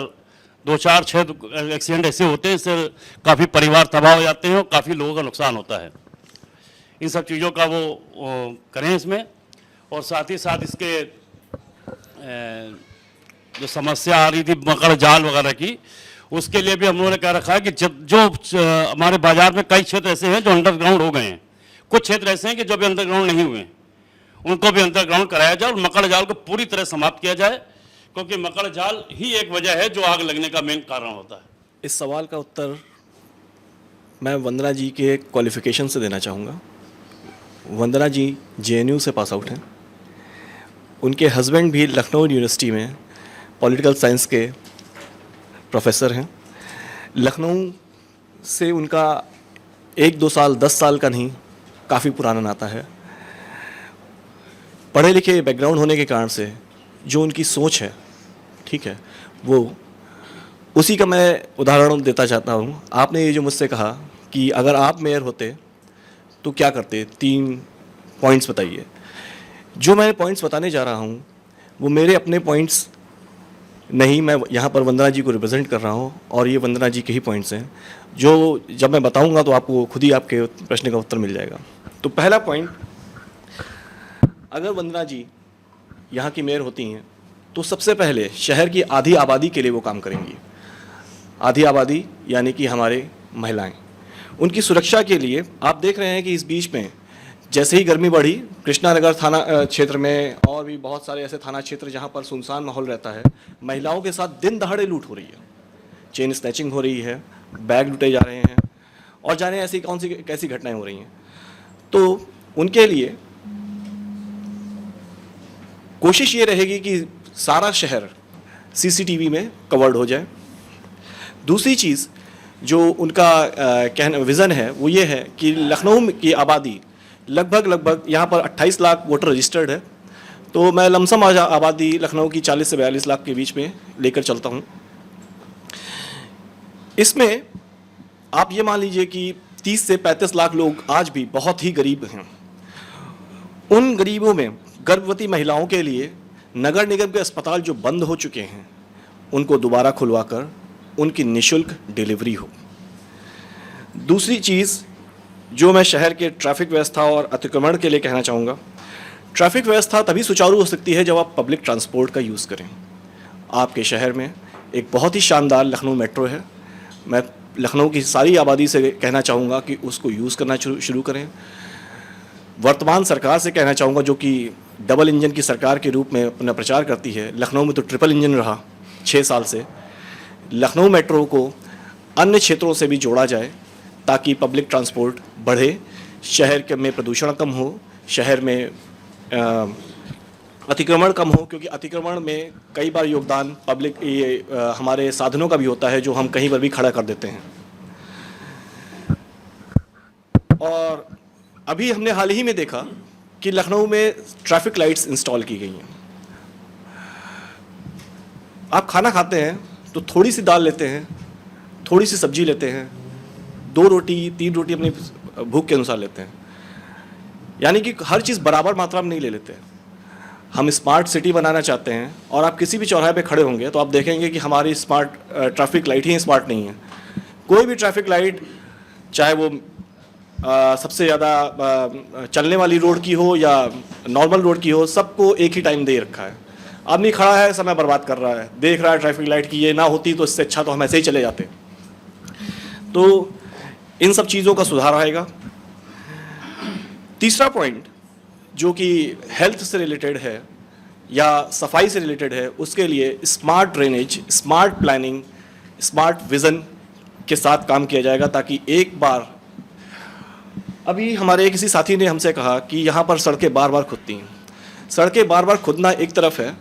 2-4-6 एक्सीडेंट ऐसे होते हैं, इससे काफ़ी परिवार तबाह हो जाते हैं और काफ़ी लोगों का नुकसान होता है। इन सब चीज़ों का वो करें इसमें। और साथ ही साथ इसके जो समस्या आ रही थी मकड़ जाल वगैरह की, उसके लिए भी हम लोगों ने कह रखा है कि जो हमारे बाजार में कई क्षेत्र ऐसे हैं जो अंडरग्राउंड हो गए हैं, कुछ क्षेत्र ऐसे हैं कि जो अभी अंडरग्राउंड नहीं हुए हैं, उनको भी अंडरग्राउंड कराया जाए और मकड़ जाल को पूरी तरह समाप्त किया जाए, क्योंकि मकड़ जाल ही एक वजह है जो आग लगने का मेन कारण होता है।
इस सवाल का उत्तर मैं वंदना जी के क्वालिफिकेशन से देना चाहूँगा। वंदना जी JNU से पास आउट हैं। उनके हस्बैंड भी लखनऊ यूनिवर्सिटी में पॉलिटिकल साइंस के प्रोफेसर हैं। लखनऊ से उनका 1-2 साल 10 साल का नहीं, काफ़ी पुराना नाता है। पढ़े लिखे बैकग्राउंड होने के कारण से जो उनकी सोच है, ठीक है, वो उसी का मैं उदाहरण देता चाहता हूँ। आपने ये जो मुझसे कहा कि अगर आप मेयर होते तो क्या करते, 3 पॉइंट्स बताइए। जो मैं पॉइंट्स बताने जा रहा हूँ वो मेरे अपने पॉइंट्स नहीं, मैं यहाँ पर वंदना जी को रिप्रेजेंट कर रहा हूँ, और ये वंदना जी के ही पॉइंट्स हैं जो जब मैं बताऊँगा तो आपको खुद ही आपके प्रश्न का उत्तर मिल जाएगा। तो पहला पॉइंट, अगर वंदना जी यहाँ की मेयर होती हैं तो सबसे पहले शहर की आधी आबादी के लिए वो काम करेंगी। आधी आबादी यानी कि हमारे महिलाएं, उनकी सुरक्षा के लिए आप देख रहे हैं कि इस बीच में जैसे ही गर्मी बढ़ी, कृष्णानगर थाना क्षेत्र में और भी बहुत सारे ऐसे थाना क्षेत्र जहां पर सुनसान माहौल रहता है, महिलाओं के साथ दिन दहाड़े लूट हो रही है। चेन स्नैचिंग हो रही है, बैग लुटे जा रहे हैं और जाने ऐसी कौन सी कैसी घटनाएं हो रही हैं। तो उनके लिए कोशिश ये रहेगी कि सारा शहर सीसीटीवी में कवर्ड हो जाए। दूसरी चीज़ जो उनका कहना विज़न है वो ये है कि लखनऊ की आबादी लगभग यहाँ पर 28 लाख वोटर रजिस्टर्ड है, तो मैं लमसम आबादी लखनऊ की 40 से 42 लाख के बीच में लेकर चलता हूँ। इसमें आप ये मान लीजिए कि 30 से 35 लाख लोग आज भी बहुत ही गरीब हैं। उन गरीबों में गर्भवती महिलाओं के लिए नगर निगम के अस्पताल जो बंद हो चुके हैं उनको दोबारा खुलवाकर उनकी निःशुल्क डिलीवरी हो। दूसरी चीज़ जो मैं शहर के ट्रैफिक व्यवस्था और अतिक्रमण के लिए कहना चाहूँगा, ट्रैफिक व्यवस्था तभी सुचारू हो सकती है जब आप पब्लिक ट्रांसपोर्ट का यूज़ करें। आपके शहर में एक बहुत ही शानदार लखनऊ मेट्रो है, मैं लखनऊ की सारी आबादी से कहना चाहूँगा कि उसको यूज़ करना शुरू करें। वर्तमान सरकार से कहना चाहूँगा जो कि डबल इंजन की सरकार के रूप में अपना प्रचार करती है, लखनऊ में तो ट्रिपल इंजन रहा 6 साल से, लखनऊ मेट्रो को अन्य क्षेत्रों से भी जोड़ा जाए ताकि पब्लिक ट्रांसपोर्ट बढ़े, शहर के में प्रदूषण कम हो, शहर में अतिक्रमण कम हो, क्योंकि अतिक्रमण में कई बार योगदान पब्लिक हमारे साधनों का भी होता है जो हम कहीं पर भी खड़ा कर देते हैं। और अभी हमने हाल ही में देखा कि लखनऊ में ट्रैफिक लाइट्स इंस्टॉल की गई हैं। आप खाना खाते हैं तो थोड़ी सी दाल लेते हैं, थोड़ी सी सब्जी लेते हैं, 2 रोटी 3 रोटी अपनी भूख के अनुसार लेते हैं, यानी कि हर चीज़ बराबर मात्रा में नहीं ले लेते। हम स्मार्ट सिटी बनाना चाहते हैं और आप किसी भी चौराहे पे खड़े होंगे तो आप देखेंगे कि हमारी स्मार्ट ट्रैफिक लाइट ही स्मार्ट नहीं है। कोई भी ट्रैफिक लाइट, चाहे वो सबसे ज़्यादा चलने वाली रोड की हो या नॉर्मल रोड की हो, सबको एक ही टाइम दे रखा है। आदमी खड़ा है, समय बर्बाद कर रहा है, देख रहा है ट्रैफिक लाइट की, ये ना होती तो इससे अच्छा तो हम ऐसे ही चले जाते। तो इन सब चीज़ों का सुधार आएगा। तीसरा पॉइंट जो कि हेल्थ से रिलेटेड है या सफाई से रिलेटेड है, उसके लिए smart drainage, smart planning, smart vision के साथ काम किया जाएगा ताकि एक बार, अभी हमारे किसी साथी ने हमसे कहा कि यहाँ पर सड़कें बार बार खुदती हैं। सड़कें बार बार खुदना एक तरफ है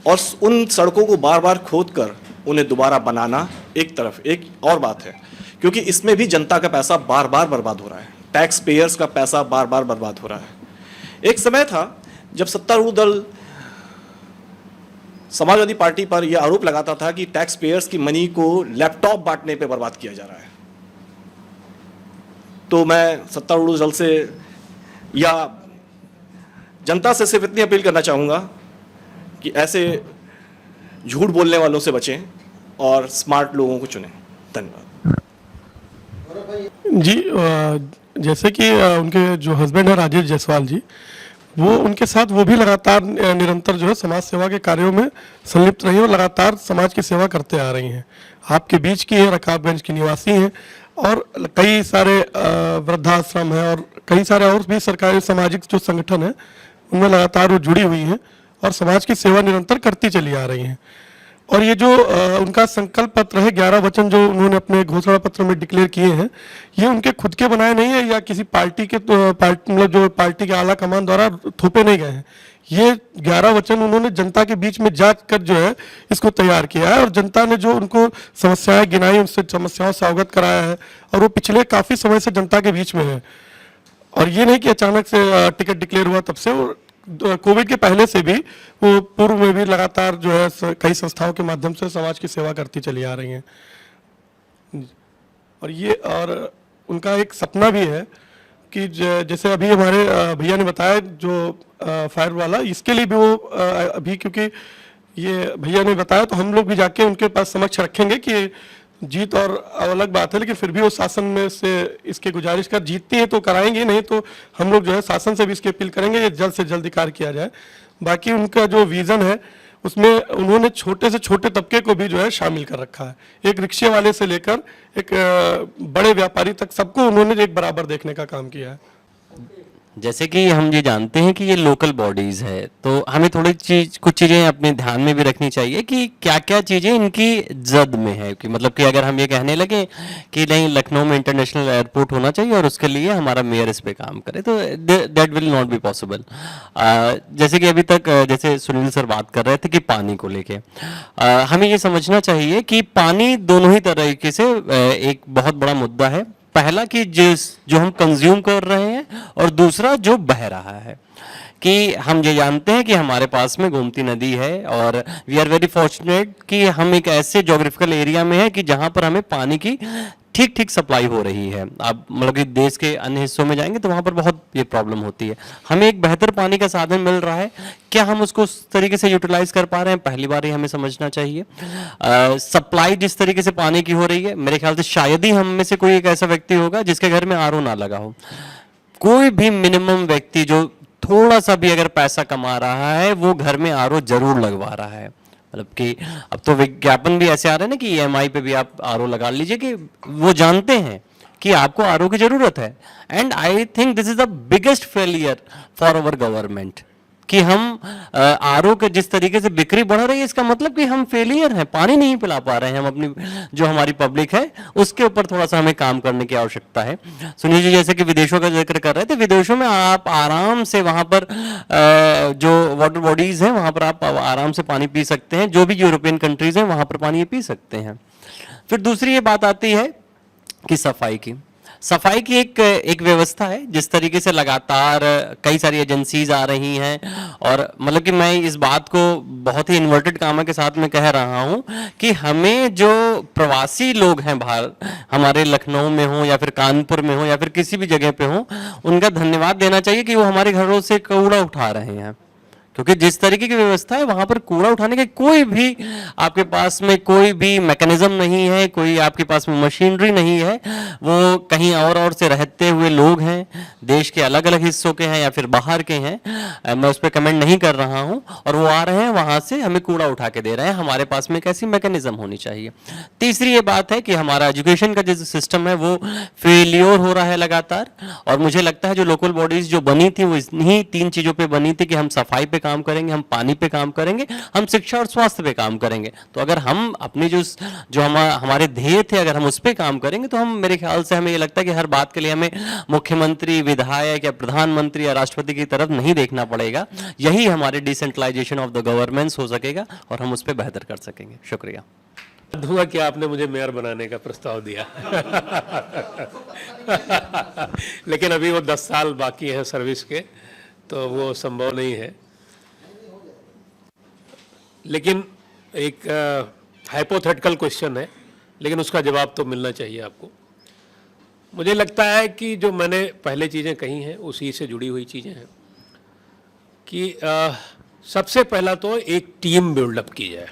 और उन सड़कों को बार बार खोद कर उन्हें दोबारा बनाना एक तरफ, एक और बात है, क्योंकि इसमें भी जनता का पैसा बार बार बर्बाद हो रहा है, टैक्स पेयर्स का पैसा बार बार बर्बाद हो रहा है। एक समय था जब सत्तारूढ़ दल समाजवादी पार्टी पर यह आरोप लगाता था कि टैक्स पेयर्स की मनी को लैपटॉप बांटने पे बर्बाद किया जा रहा है। तो मैं सत्तारूढ़ दल से या जनता से सिर्फ इतनी अपील करना चाहूँगा कि ऐसे झूठ बोलने वालों से बचें और स्मार्ट लोगों को चुनें। धन्यवाद।
जी, जैसे कि उनके जो हस्बैंड है राजेश जायसवाल जी, वो उनके साथ वो भी लगातार निरंतर जो है समाज सेवा के कार्यों में संलिप्त रही और लगातार समाज की सेवा करते आ रही हैं। आपके बीच की है, रकाबगंज की निवासी हैं और कई सारे वृद्धाश्रम हैं और कई सारे और भी सरकारी सामाजिक जो संगठन हैं उनमें लगातार वो जुड़ी हुई हैं और समाज की सेवा निरंतर करती चली आ रही हैं। और ये जो उनका संकल्प पत्र है, 11 वचन जो उन्होंने अपने घोषणा पत्र में डिक्लेयर किए हैं, ये उनके खुद के बनाए नहीं है या किसी पार्टी के मतलब जो पार्टी के आला कमान द्वारा थोपे नहीं गए हैं। ये 11 वचन उन्होंने जनता के बीच में जांच कर जो है इसको तैयार किया है और जनता ने जो उनको समस्याएं गिनाई, उनसे समस्याओं से अवगत कराया है और वो पिछले काफ़ी समय से जनता के बीच में है। और ये नहीं कि अचानक से टिकट डिक्लेयर हुआ तब से, कोविड के पहले से भी वो पूर्व में भी लगातार जो है कई संस्थाओं के माध्यम से समाज की सेवा करती चली आ रही हैं। और उनका एक सपना भी है कि जैसे अभी हमारे भैया ने बताया जो फायर वाला, इसके लिए भी वो अभी, क्योंकि ये भैया ने बताया तो हम लोग भी जाके उनके पास समक्ष रखेंगे कि जीत और अलग बात है, लेकिन फिर भी वो शासन में से इसकी गुजारिश कर, जीतती है तो कराएंगे, नहीं तो हम लोग जो है शासन से भी इसकी अपील करेंगे ये जल्द से जल्द कार्य किया जाए। बाकी उनका जो विज़न है उसमें उन्होंने छोटे से छोटे तबके को भी जो है शामिल कर रखा है। एक रिक्शे वाले से लेकर एक बड़े व्यापारी तक सबको उन्होंने एक बराबर देखने का काम किया है।
जैसे कि हम ये जानते हैं कि ये लोकल बॉडीज़ है, तो हमें कुछ चीज़ें अपने ध्यान में भी रखनी चाहिए कि क्या क्या चीज़ें इनकी जद में है, कि मतलब कि अगर हम ये कहने लगे कि नहीं लखनऊ में इंटरनेशनल एयरपोर्ट होना चाहिए और उसके लिए हमारा मेयर इस पे काम करे, तो that will not be possible. जैसे कि अभी तक जैसे सुनील सर बात कर रहे थे कि पानी को लेके हमें ये समझना चाहिए कि पानी दोनों ही तरीके से एक बहुत बड़ा मुद्दा है। पहला कि जो हम कंज्यूम कर रहे हैं और दूसरा जो बह रहा है, कि हम ये जानते हैं कि हमारे पास में गोमती नदी है और वी आर वेरी फॉर्चुनेट कि हम एक ऐसे जोग्राफिकल एरिया में है कि जहां पर हमें पानी की ठीक ठीक सप्लाई हो रही है। आप मतलब कि देश के अन्य हिस्सों में जाएंगे तो वहाँ पर बहुत ये प्रॉब्लम होती है। हमें एक बेहतर पानी का साधन मिल रहा है, क्या हम उसको उस तरीके से यूटिलाइज कर पा रहे हैं, पहली बार ही हमें समझना चाहिए। सप्लाई जिस तरीके से पानी की हो रही है, मेरे ख्याल से शायद ही हम में से कोई एक ऐसा व्यक्ति होगा जिसके घर में आरओ ना लगा हो। कोई भी मिनिमम व्यक्ति जो थोड़ा सा भी अगर पैसा कमा रहा है वो घर में आरओ जरूर लगवा रहा है। मतलब कि अब तो विज्ञापन भी ऐसे आ रहे हैं ना कि ईएमआई पे भी आप आरओ लगा लीजिए, कि वो जानते हैं कि आपको आरओ की जरूरत है। And I think this is the biggest failure for our government कि हम आरओ के जिस तरीके से बिक्री बढ़ रही है, इसका मतलब कि हम फेलियर हैं, पानी नहीं पिला पा रहे हैं हम अपनी जो हमारी पब्लिक है उसके ऊपर थोड़ा सा हमें काम करने की आवश्यकता है। सुनील जी जैसे कि विदेशों का जिक्र कर रहे थे, विदेशों में आप आराम से वहाँ पर जो वाटर बॉडीज हैं वहाँ पर आप आराम से पानी पी सकते हैं, जो भी यूरोपियन कंट्रीज हैं वहाँ पर पानी पी सकते हैं। फिर दूसरी ये बात आती है कि सफाई की एक व्यवस्था है, जिस तरीके से लगातार कई सारी एजेंसीज आ रही हैं, और मतलब कि मैं इस बात को बहुत ही इन्वर्टेड कामा के साथ में कह रहा हूं कि हमें जो प्रवासी लोग हैं बाहर, हमारे लखनऊ में हो या फिर कानपुर में हो या फिर किसी भी जगह पे हो, उनका धन्यवाद देना चाहिए कि वो हमारे घरों से कूड़ा उठा रहे हैं। क्योंकि जिस तरीके की व्यवस्था है वहां पर कूड़ा उठाने के कोई भी आपके पास में कोई भी मैकेनिज्म नहीं है, कोई आपके पास में मशीनरी नहीं है। वो कहीं और से रहते हुए लोग हैं, देश के अलग अलग हिस्सों के हैं या फिर बाहर के हैं, मैं उस पर कमेंट नहीं कर रहा हूं, और वो आ रहे हैं वहां से हमें कूड़ा उठा के दे रहे हैं। हमारे पास में एक ऐसी मैकेनिज्म होनी चाहिए। तीसरी ये बात है कि हमारा एजुकेशन का जो सिस्टम है वो फेलियर हो रहा है लगातार, और मुझे लगता है जो लोकल बॉडीज जो बनी थी वो इन्हीं 3 चीजों पर बनी थी कि हम सफाई पे काम करेंगे, हम पानी पे काम करेंगे, हम शिक्षा और स्वास्थ्य पे काम करेंगे। तो अगर हम अपने जो हमारे ध्येय थे अगर हम उस पे काम करेंगे तो हम, मेरे ख्याल से हमें ये लगता है कि हर बात के लिए हमें मुख्यमंत्री, विधायक या प्रधानमंत्री या राष्ट्रपति की तरफ नहीं देखना पड़ेगा। यही हमारे डिसेंट्रलाइजेशन ऑफ द गवर्नेंस हो सकेगा और हम उस पर बेहतर कर सकेंगे। शुक्रिया।
हुआ कि आपने मुझे मेयर बनाने का प्रस्ताव दिया लेकिन अभी वो 10 साल बाकी हैं सर्विस के, तो वो संभव नहीं है। लेकिन एक हाइपोथेटिकल क्वेश्चन है, लेकिन उसका जवाब तो मिलना चाहिए आपको। मुझे लगता है कि जो मैंने पहले चीज़ें कही हैं उसी से जुड़ी हुई चीज़ें हैं कि सबसे पहला तो एक टीम बिल्डअप की जाए,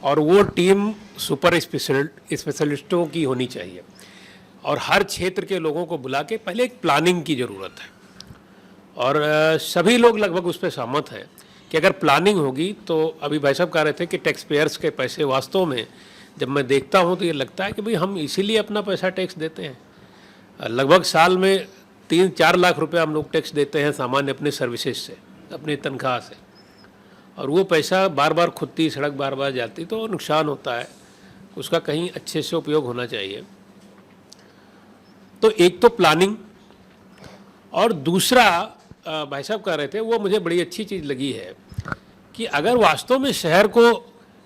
और वो टीम सुपर स्पेशलिस्टों की होनी चाहिए, और हर क्षेत्र के लोगों को बुला के पहले एक प्लानिंग की ज़रूरत है। और सभी लोग लगभग उस पर सहमत हैं कि अगर प्लानिंग होगी तो, अभी भाई साहब कह रहे थे कि टैक्स पेयर्स के पैसे, वास्तव में जब मैं देखता हूँ तो ये लगता है कि भाई हम इसीलिए अपना पैसा टैक्स देते हैं। लगभग साल में 3-4 लाख रुपए हम लोग टैक्स देते हैं सामान्य अपने सर्विसेज से, अपनी तनख्वाह से, और वो पैसा बार बार खुदती सड़क बार बार जाती तो नुकसान होता है, उसका कहीं अच्छे से उपयोग होना चाहिए। तो एक तो प्लानिंग, और दूसरा भाई साहब कह रहे थे वो मुझे बड़ी अच्छी चीज़ लगी है कि अगर वास्तव में शहर को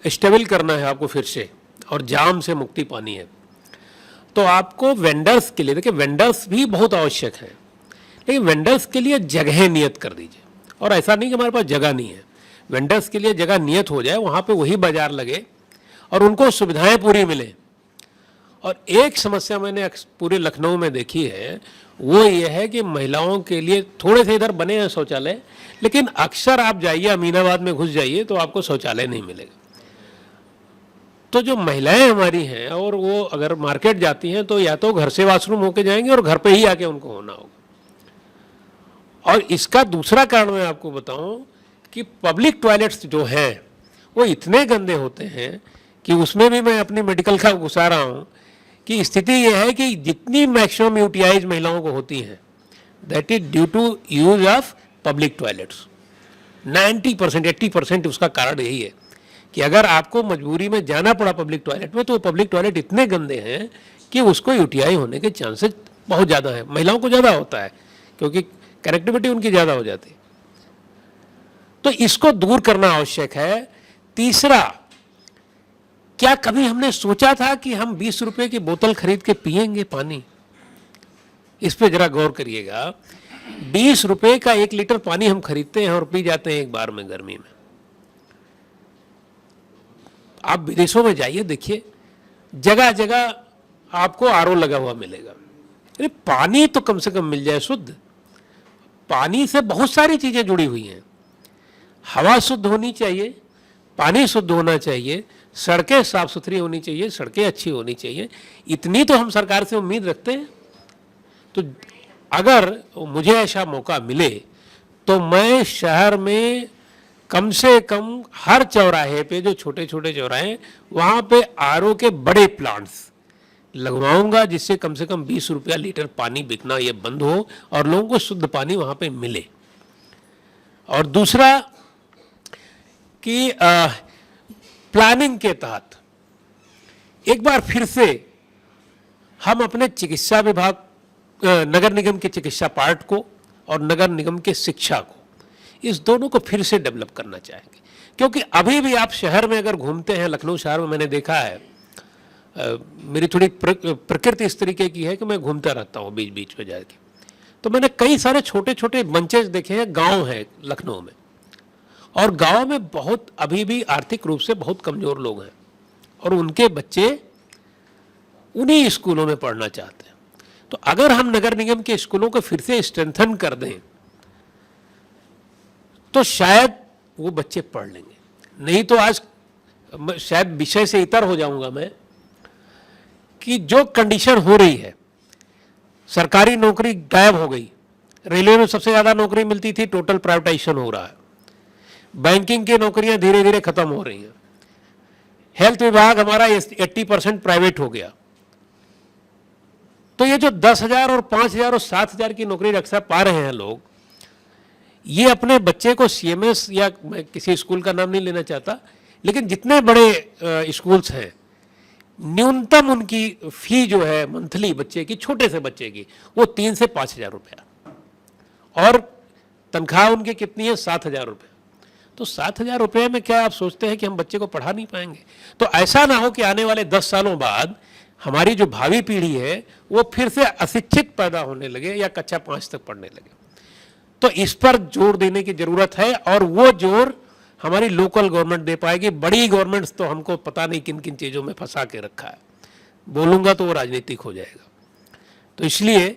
स्टेबल करना है आपको फिर से, और जाम से मुक्ति पानी है, तो आपको वेंडर्स के लिए, देखिए वेंडर्स भी बहुत आवश्यक हैं, लेकिन वेंडर्स के लिए जगह नियत कर दीजिए। और ऐसा नहीं कि हमारे पास जगह नहीं है, वेंडर्स के लिए जगह नियत हो जाए, वहाँ पे वही बाजार लगे और उनको सुविधाएं पूरी मिले। और एक समस्या मैंने पूरे लखनऊ में देखी है, वो ये है कि महिलाओं के लिए थोड़े से इधर बने हैं शौचालय, लेकिन अक्सर आप जाइए अमीनाबाद में घुस जाइए तो आपको शौचालय नहीं मिलेगा। तो जो महिलाएं हमारी हैं और वो अगर मार्केट जाती हैं तो या तो घर से वॉशरूम होके जाएंगे और घर पे ही आके उनको होना होगा। और इसका दूसरा कारण मैं आपको बताऊं कि पब्लिक टॉयलेट्स जो हैं वो इतने गंदे होते हैं कि उसमें भी मैं अपनी मेडिकल का घुसा रहा हूँ कि स्थिति ये है कि जितनी मैक्सिमम यूटीआईज महिलाओं को होती हैं that is due to use of public toilets. 90% 80% उसका कारण यही है कि अगर आपको मजबूरी में जाना पड़ा पब्लिक टॉयलेट में, तो वो पब्लिक टॉयलेट इतने गंदे हैं कि उसको यूटीआई होने के चांसेस बहुत ज़्यादा है। महिलाओं को ज़्यादा होता है क्योंकि कनेक्टिविटी उनकी ज़्यादा हो जाती है। तो इसको दूर करना आवश्यक है। तीसरा, क्या कभी हमने सोचा था कि हम 20 रुपए की बोतल खरीद के पिएंगे पानी? इस पे जरा गौर करिएगा। 20 रुपए का 1 लीटर पानी हम खरीदते हैं और पी जाते हैं एक बार में गर्मी में। आप विदेशों में जाइए, देखिए जगह जगह आपको आरओ लगा हुआ मिलेगा। अरे पानी तो कम से कम मिल जाए शुद्ध। पानी से बहुत सारी चीजें जुड़ी हुई हैं। हवा शुद्ध होनी चाहिए, पानी शुद्ध होना चाहिए, सड़कें साफ सुथरी होनी चाहिए, सड़कें अच्छी होनी चाहिए। इतनी तो हम सरकार से उम्मीद रखते हैं। तो अगर मुझे ऐसा मौका मिले तो मैं शहर में कम से कम हर चौराहे पे, जो छोटे छोटे चौराहे हैं, वहाँ पे आरओ के बड़े प्लांट्स लगवाऊंगा, जिससे कम से कम 20 रुपया लीटर पानी बिकना ये बंद हो और लोगों को शुद्ध पानी वहाँ पे मिले। और दूसरा कि प्लानिंग के तहत एक बार फिर से हम अपने चिकित्सा विभाग, नगर निगम के चिकित्सा पार्ट को और नगर निगम के शिक्षा को, इस दोनों को फिर से डेवलप करना चाहेंगे। क्योंकि अभी भी आप शहर में अगर घूमते हैं, लखनऊ शहर में मैंने देखा है, मेरी थोड़ी प्रकृति इस तरीके की है कि मैं घूमता रहता हूँ बीच बीच में जाके, तो मैंने कई सारे छोटे छोटे मंचेस देखे हैं। गांव है लखनऊ में, और गांव में बहुत अभी भी आर्थिक रूप से बहुत कमजोर लोग हैं और उनके बच्चे उन्हीं स्कूलों में पढ़ना चाहते हैं। तो अगर हम नगर निगम के स्कूलों को फिर से स्ट्रेंथन कर दें तो शायद वो बच्चे पढ़ लेंगे। नहीं तो आज शायद विषय से इतर हो जाऊंगा मैं कि जो कंडीशन हो रही है, सरकारी नौकरी गायब हो गई, रेलवे में सबसे ज़्यादा नौकरी मिलती थी, टोटल प्राइवेटाइजेशन हो रहा है, बैंकिंग की नौकरियां धीरे धीरे खत्म हो रही हैं, हेल्थ विभाग हमारा 80% प्राइवेट हो गया। तो ये जो 10,000 और 5,000 और 7,000 की नौकरी अक्सर पा रहे हैं लोग, ये अपने बच्चे को सीएमएस, या मैं किसी स्कूल का नाम नहीं लेना चाहता, लेकिन जितने बड़े स्कूल्स हैं, न्यूनतम उनकी फी जो है मंथली बच्चे की, छोटे से बच्चे की, वो 3 से 5,000 रुपया, और तनख्वाह उनकी कितनी है? 7,000 रुपये। तो 7,000 रुपये में क्या आप सोचते हैं कि हम बच्चे को पढ़ा नहीं पाएंगे? तो ऐसा ना हो कि आने वाले 10 सालों बाद हमारी जो भावी पीढ़ी है वो फिर से अशिक्षित पैदा होने लगे या कक्षा 5 तक पढ़ने लगे। तो इस पर जोर देने की जरूरत है, और वो जोर हमारी लोकल गवर्नमेंट दे पाएगी। बड़ी गवर्नमेंट्स तो हमको पता नहीं किन किन चीज़ों में फंसा के रखा है, बोलूँगा तो वो राजनीतिक हो जाएगा। तो इसलिए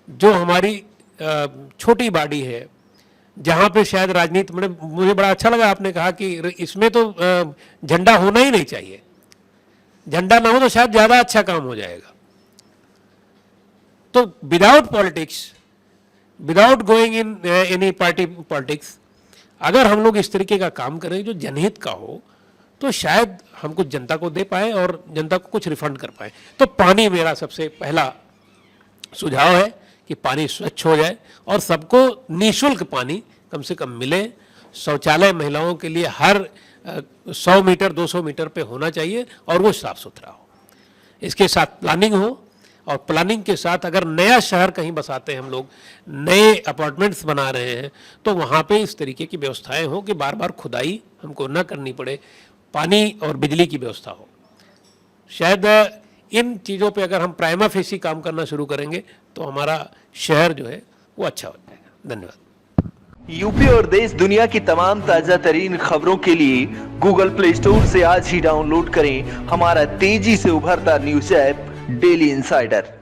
जो हमारी छोटी बॉडी है, जहाँ पे शायद राजनीति, मुझे बड़ा अच्छा लगा आपने कहा कि इसमें तो झंडा होना ही नहीं चाहिए, झंडा ना हो तो शायद ज़्यादा अच्छा काम हो जाएगा। तो without politics, without going in any party politics, अगर हम लोग इस तरीके का काम करें जो जनहित का हो, तो शायद हम कुछ जनता को दे पाए और जनता को कुछ रिफंड कर पाए। तो पानी मेरा सबसे पहला सुझाव है कि पानी स्वच्छ हो जाए और सबको निःशुल्क पानी कम से कम मिले। शौचालय महिलाओं के लिए हर 100 मीटर 200 मीटर पे होना चाहिए और वो साफ सुथरा हो। इसके साथ प्लानिंग हो, और प्लानिंग के साथ अगर नया शहर कहीं बसाते हैं हम लोग, नए अपार्टमेंट्स बना रहे हैं, तो वहाँ पे इस तरीके की व्यवस्थाएं हो कि बार बार खुदाई हमको न करनी पड़े, पानी और बिजली की व्यवस्था हो। शायद इन चीज़ों पे अगर हम प्राइमा फेसी काम करना शुरू करेंगे तो हमारा शहर जो है वो अच्छा हो जाएगा। धन्यवाद।
यूपी और देश दुनिया की तमाम ताज़ा तरीन खबरों के लिए गूगल प्ले स्टोर से आज ही डाउनलोड करें हमारा तेजी से उभरता न्यूज़ ऐप डेली इंसाइडर।